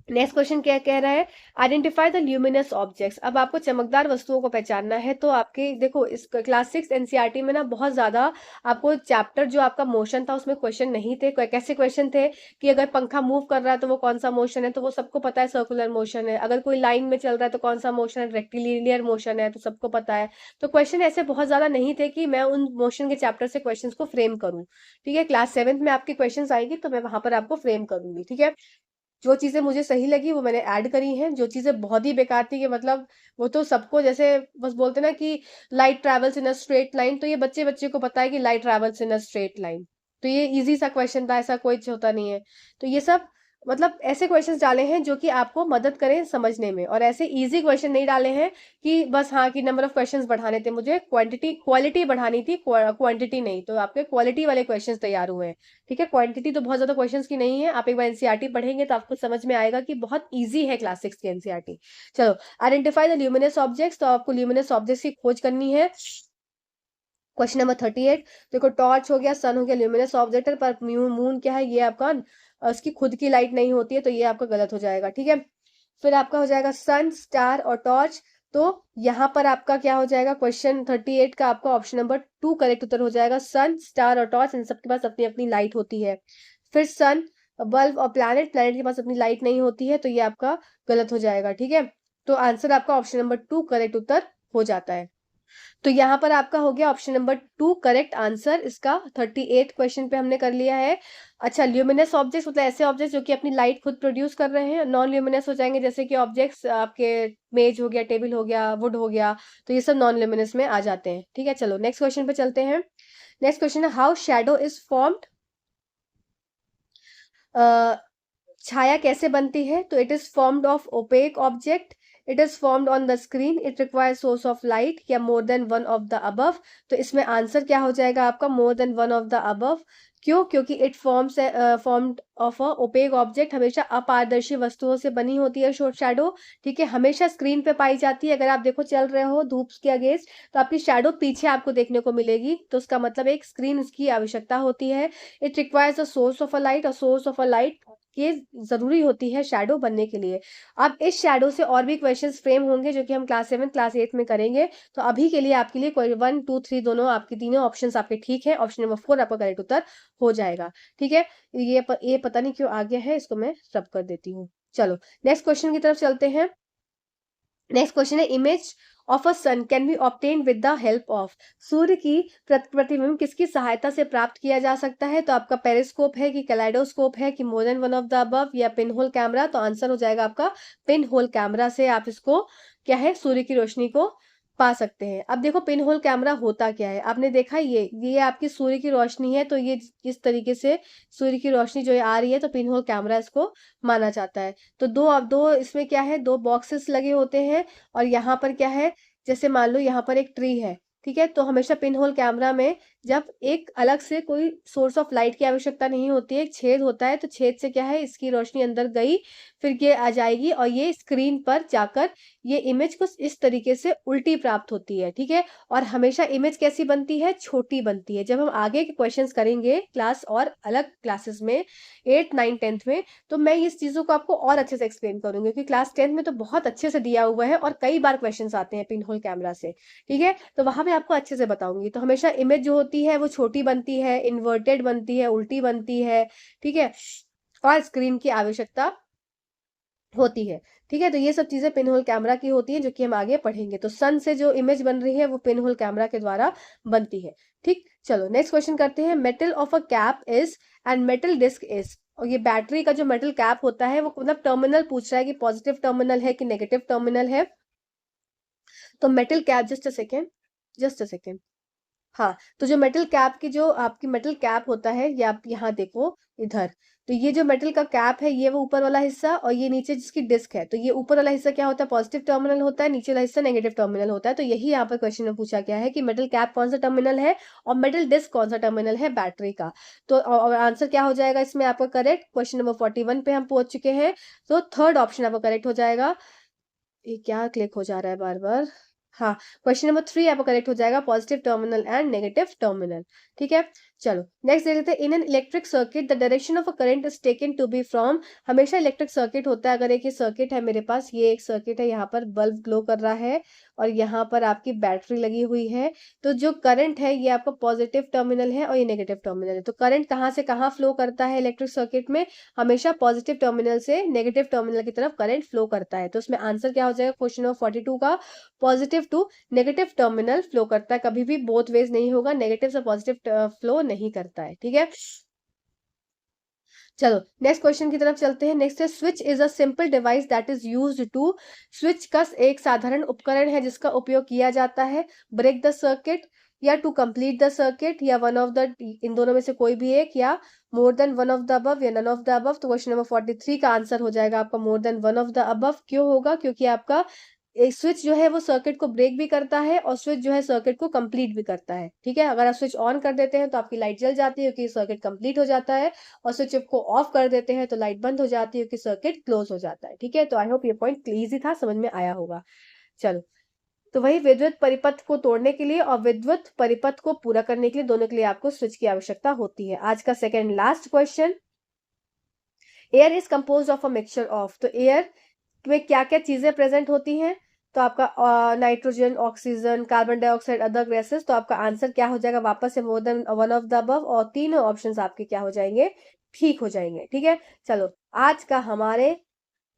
नेक्स्ट क्वेश्चन क्या कह रहा है, आइडेंटिफाई द ल्यूमिनस ऑब्जेक्ट्स। अब आपको चमकदार वस्तुओं को पहचानना है। तो आपके देखो, इस क्लास 6 एनसीईआरटी में ना बहुत ज्यादा आपको चैप्टर जो आपका मोशन था उसमें क्वेश्चन नहीं थे। कैसे क्वेश्चन थे कि अगर पंखा मूव कर रहा है तो वो कौन सा मोशन है, तो वो सबको पता है, सर्कुलर मोशन है। अगर कोई लाइन में चल रहा है तो कौन सा मोशन है, रेक्टिलिनियर मोशन है, तो सबको पता है। तो क्वेश्चन ऐसे बहुत ज्यादा नहीं थे कि मैं उन मोशन के चैप्टर से क्वेश्चन को फ्रेम करूँ। ठीक है, क्लास 7 में आपके क्वेश्चन आएंगे तो मैं वहां पर आपको फ्रेम करूंगी। ठीक है, जो चीजें मुझे सही लगी वो मैंने ऐड करी हैं, जो चीजें बहुत ही बेकार थी कि मतलब वो तो सबको जैसे बस बोलते ना कि light travels in a straight line, तो ये बच्चे बच्चे को पता है कि light travels in a straight line. तो ये इजी सा क्वेश्चन था, ऐसा कोई होता नहीं है। तो ये सब मतलब ऐसे क्वेश्चंस डाले हैं जो कि आपको मदद करें समझने में, और ऐसे इजी क्वेश्चन नहीं डाले हैं कि बस हाँ कि नंबर ऑफ क्वेश्चंस बढ़ाने थे, मुझे क्वालिटी बढ़ानी थी, क्वांटिटी नहीं। तो आपके क्वालिटी वाले क्वेश्चंस तैयार हुए हैं। ठीक है, क्वांटिटी तो बहुत ज्यादा क्वेश्चंस की नहीं है। आप एक बार एनसीईआरटी पढ़ेंगे तो आपको समझ में आएगा कि बहुत इजी है क्लास 6 की एनसीईआरटी। चलो, आइडेंटिफाई द ल्यूमिनस ऑब्जेक्ट्स। तो आपको ल्यूमिनस ऑब्जेक्ट्स की खोज करनी है। क्वेश्चन नंबर 38, देखो टॉर्च हो गया, सन हो गया, ल्यूमिनस ऑब्जेक्ट है, पर मून क्या है, ये आपका उसकी खुद की लाइट नहीं होती है, तो ये आपका गलत हो जाएगा। ठीक है, फिर आपका हो जाएगा सन, स्टार और टॉर्च। तो यहाँ पर आपका क्या हो जाएगा, क्वेश्चन 38 का आपका ऑप्शन नंबर 2 करेक्ट उत्तर हो जाएगा। सन, स्टार और टॉर्च इन सबके पास अपनी अपनी लाइट होती है। फिर सन, बल्ब और प्लैनेट, प्लैनेट के पास अपनी लाइट नहीं होती है, तो ये आपका गलत हो जाएगा। ठीक है, तो आंसर आपका ऑप्शन नंबर 2 करेक्ट उत्तर हो जाता है। तो यहाँ पर आपका हो गया ऑप्शन नंबर 2 करेक्ट आंसर इसका। 38 क्वेश्चन पे हमने कर लिया है। अच्छा, ल्यूमिनस ऑब्जेक्ट्स मतलब ऐसे ऑब्जेक्ट्स जो कि अपनी लाइट खुद प्रोड्यूस कर रहे हैं। नॉन ल्यूमिनस हो जाएंगे जैसे कि ऑब्जेक्ट्स आपके मेज हो गया, टेबल हो गया, वुड हो गया, तो ये सब नॉन ल्यूमिनस में आ जाते हैं। ठीक है, चलो नेक्स्ट क्वेश्चन पे चलते हैं। नेक्स्ट क्वेश्चन है, हाउ शैडो इज फॉर्म्ड। छाया कैसे बनती है, तो it is formed of opaque object, it is formed on the screen, it requires source of light, या more than one of the above. तो इसमें आंसर क्या हो जाएगा आपका, more than one of the above. क्यों, क्योंकि it formed of a opaque object, हमेशा अपारदर्शी वस्तुओं से बनी होती है शैडो। ठीक है, हमेशा स्क्रीन पे पाई जाती है। अगर आप देखो चल रहे हो धूप के अगेंस्ट, तो आपकी शैडो पीछे आपको देखने को मिलेगी, तो उसका मतलब एक स्क्रीन उसकी आवश्यकता होती है। It requires a source of a light, और सोर्स ऑफ अ लाइट ये जरूरी होती है शैडो बनने के लिए। अब इस शैडो से और भी क्वेश्चंस फ्रेम होंगे जो कि हम क्लास 7 क्लास 8 में करेंगे। तो अभी के लिए आपके लिए कोई 1 2 3 दोनों आपके तीनों ऑप्शंस आपके ठीक है। ऑप्शन नंबर 4 आपका करेक्ट उत्तर हो जाएगा। ठीक है, ये पता नहीं क्यों आ गया है, इसको मैं रब कर देती हूँ। चलो नेक्स्ट क्वेश्चन की तरफ चलते हैं। नेक्स्ट क्वेश्चन है, image of a sun can be obtain with the help of. सूर्य की प्रतिबिंब किसकी सहायता से प्राप्त किया जा सकता है? तो आपका पेरिस्कोप है कि कैलाइडोस्कोप है कि मोर than one of the above या पिन होल कैमरा? तो आंसर हो जाएगा आपका पिन होल कैमरा से आप इसको क्या है सूर्य की रोशनी को पा सकते हैं। अब देखो पिन होल कैमरा होता क्या है, आपने देखा ये आपकी सूर्य की रोशनी है, तो ये इस तरीके से सूर्य की रोशनी जो आ रही है तो पिन होल कैमरा इसको माना जाता है। तो दो इसमें क्या है, दो बॉक्सेस लगे होते हैं और यहाँ पर क्या है, जैसे मान लो यहाँ पर एक ट्री है, ठीक है, तो हमेशा पिन होल कैमरा में जब एक अलग से कोई सोर्स ऑफ लाइट की आवश्यकता नहीं होती है, एक छेद होता है, तो छेद से क्या है इसकी रोशनी अंदर गई, फिर ये आ जाएगी और ये स्क्रीन पर जाकर ये इमेज कुछ इस तरीके से उल्टी प्राप्त होती है। ठीक है, और हमेशा इमेज कैसी बनती है, छोटी बनती है। जब हम आगे के क्वेश्चंस करेंगे क्लास और अलग क्लासेस में 8 9 10th में, तो मैं इस चीजों को आपको और अच्छे से एक्सप्लेन करूंगी, क्योंकि क्लास 10th में तो बहुत अच्छे से दिया हुआ है और कई बार क्वेश्चंस आते हैं पिन होल कैमरा से। ठीक है, तो वहां पे आपको अच्छे से बताऊंगी। तो हमेशा इमेज जो होती है वो छोटी बनती है, इन्वर्टेड बनती है, उल्टी बनती है। ठीक है, और स्क्रीन की आवश्यकता होती है। ठीक है, तो ये सब चीजें पिन होल कैमरा की होती है जो कि हम आगे पढ़ेंगे। तो सन से जो इमेज बन रही है वो पिन होल कैमरा के द्वारा बनती है। ठीक, चलो नेक्स्ट क्वेश्चन करते हैं। Metal of a cap is and metal disc is. और ये बैटरी का जो मेटल कैप होता है वो मतलब टर्मिनल पूछ रहा है कि पॉजिटिव टर्मिनल है कि नेगेटिव टर्मिनल है। तो metal cap, just a second, हाँ, तो जो मेटल कैप की जो आपकी मेटल कैप होता है, ये आप यहाँ देखो इधर, तो ये जो मेटल का कैप है ये वो ऊपर वाला हिस्सा, और ये नीचे जिसकी डिस्क है, तो ये ऊपर वाला हिस्सा क्या होता है, पॉजिटिव टर्मिनल होता है, नीचे वाला हिस्सा नेगेटिव टर्मिनल होता है। तो यही यहाँ पर क्वेश्चन में पूछा गया है कि मेटल कैप कौन सा टर्मिनल है और मेटल डिस्क कौन सा टर्मिनल है बैटरी का। तो आंसर क्या हो जाएगा इसमें आपका करेक्ट, क्वेश्चन नंबर 41 पे हम पहुंच चुके हैं। तो थर्ड ऑप्शन आपका करेक्ट हो जाएगा। ये क्या क्लिक हो जा रहा है बार बार, हाँ, क्वेश्चन नंबर 3 आपका करेक्ट हो जाएगा, positive terminal and negative terminal. ठीक है, चलो नेक्स्ट देख लेते हैं। In an electric circuit the direction of a current is taken to be from. हमेशा इलेक्ट्रिक सर्किट होता है, अगर एक ये सर्किट है मेरे पास, ये एक सर्किट है, यहाँ पर बल्ब ग्लो कर रहा है और यहाँ पर आपकी बैटरी लगी हुई है, तो जो करंट है ये आपका पॉजिटिव टर्मिनल है और ये नेगेटिव टर्मिनल है। तो करंट कहाँ से कहाँ फ्लो करता है इलेक्ट्रिक सर्किट में, हमेशा पॉजिटिव टर्मिनल से नेगेटिव टर्मिनल की तरफ करंट फ्लो करता है। तो उसमें आंसर क्या हो जाएगा क्वेश्चन नंबर 42 का, positive to negative terminal flow करता है, कभी भी बोथ वेज नहीं होगा, नेगेटिव से पॉजिटिव फ्लो नहीं करता है। ठीक है, चलो नेक्स्ट क्वेश्चन की तरफ चलते हैं। नेक्स्ट है, switch is a simple device that is used to. Switch का एक साधारण उपकरण है जिसका उपयोग किया जाता है ब्रेक द सर्किट या टू कंप्लीट द सर्किट, या वन ऑफ द, इन दोनों में से कोई भी एक, या more than one of the above या नन ऑफ द अबव। तो क्वेश्चन नंबर 43 का आंसर हो जाएगा आपका more than one of the above. क्यों होगा, क्योंकि आपका स्विच जो है वो सर्किट को ब्रेक भी करता है और स्विच जो है सर्किट को कंप्लीट भी करता है। ठीक है, अगर आप स्विच ऑन कर देते हैं तो आपकी लाइट जल जाती है क्योंकि सर्किट कंप्लीट हो जाता है, और स्विच को ऑफ कर देते हैं तो लाइट बंद हो जाती है क्योंकि सर्किट क्लोज हो जाता है। ठीक है, तो आई होप ये पॉइंट इजी था, समझ में आया होगा। चलो, तो वही विद्युत परिपथ को तोड़ने के लिए और विद्युत परिपथ को पूरा करने के लिए, दोनों के लिए आपको स्विच की आवश्यकता होती है। आज का second last question, air is compose of a mixture of. तो एयर में क्या क्या चीजें प्रेजेंट होती हैं, तो आपका nitrogen, oxygen, carbon dioxide, other gases. तो आपका आंसर क्या हो जाएगा, वापस से मोर than one of the above, और तीनों ऑप्शंस आपके क्या हो जाएंगे, ठीक हो जाएंगे। ठीक है, चलो आज का हमारे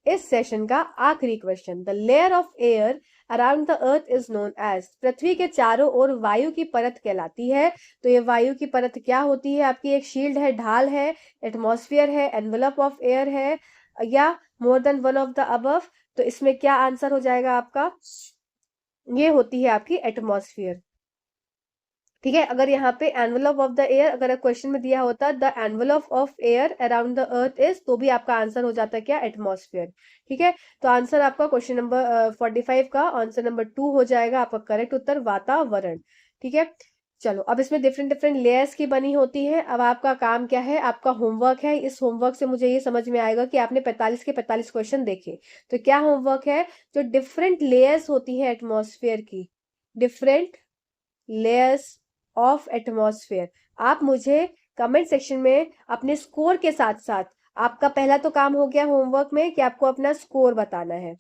इस सेशन का आखिरी question, the layer of air around the earth is known as. पृथ्वी के चारों ओर वायु की परत कहलाती है। तो ये वायु की परत क्या होती है, आपकी एक शील्ड है, ढाल है, एटमॉस्फेयर है, एनवेलप ऑफ एयर है, या more than one of the above. तो इसमें क्या आंसर हो जाएगा आपका, ये होती है आपकी एटमॉस्फेयर। ठीक है, अगर यहाँ पे एनवेलप ऑफ द एयर अगर क्वेश्चन में दिया होता the envelope of air around the earth is, तो भी आपका आंसर हो जाता है क्या, एटमॉस्फेयर। ठीक है, तो आंसर आपका क्वेश्चन नंबर 45 का आंसर नंबर 2 हो जाएगा आपका करेक्ट उत्तर, वातावरण। ठीक है, चलो अब इसमें डिफरेंट डिफरेंट लेयर्स की बनी होती है। अब आपका काम क्या है, आपका होमवर्क है। इस होमवर्क से मुझे ये समझ में आएगा कि आपने 45 के 45 क्वेश्चन देखे। तो क्या होमवर्क है, जो डिफरेंट लेयर्स होती है एटमॉस्फेयर की, डिफरेंट लेयर्स ऑफ एटमॉस्फेयर, आप मुझे कमेंट सेक्शन में अपने स्कोर के साथ साथ आपका पहला तो काम हो गया होमवर्क में कि आपको अपना स्कोर बताना है,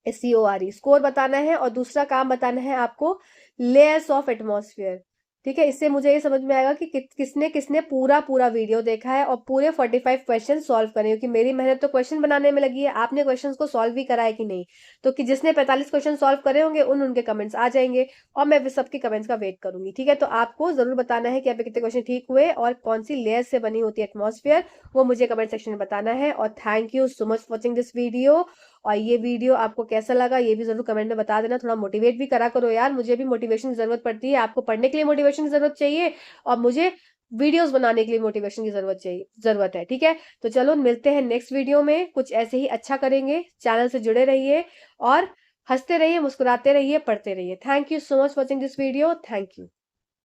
SCORE स्कोर बताना है, और दूसरा काम बताना है आपको लेयर्स ऑफ एटमॉस्फेयर। ठीक है, इससे मुझे ये समझ में आएगा कि किसने किसने पूरा पूरा वीडियो देखा है और पूरे 45 क्वेश्चन सॉल्व करे, क्योंकि मेरी मेहनत तो क्वेश्चन बनाने में लगी है, आपने क्वेश्चंस को सॉल्व भी करा है कि नहीं। तो कि जिसने 45 क्वेश्चन सॉल्व करे होंगे उनके कमेंट्स आ जाएंगे, और मैं सबके कमेंट्स का वेट करूंगी। ठीक है, तो आपको जरूर बताना है कि आपके कितने क्वेश्चन ठीक हुए और कौन सी लेयर से बनी होती है एटमॉस्फेयर, वो मुझे कमेंट सेक्शन में बताना है। और thank you so much for watching this video. और ये वीडियो आपको कैसा लगा ये भी जरूर कमेंट में बता देना, थोड़ा मोटिवेट भी करा करो यार, मुझे भी मोटिवेशन की जरूरत पड़ती है, आपको पढ़ने के लिए मोटिवेशन की जरूरत चाहिए और मुझे वीडियोस बनाने के लिए मोटिवेशन की जरूरत है। ठीक है, तो चलो मिलते हैं नेक्स्ट वीडियो में, कुछ ऐसे ही अच्छा करेंगे। चैनल से जुड़े रहिए और हंसते रहिए, मुस्कुराते रहिए, पढ़ते रहिए। Thank you so much watching this video. Thank you.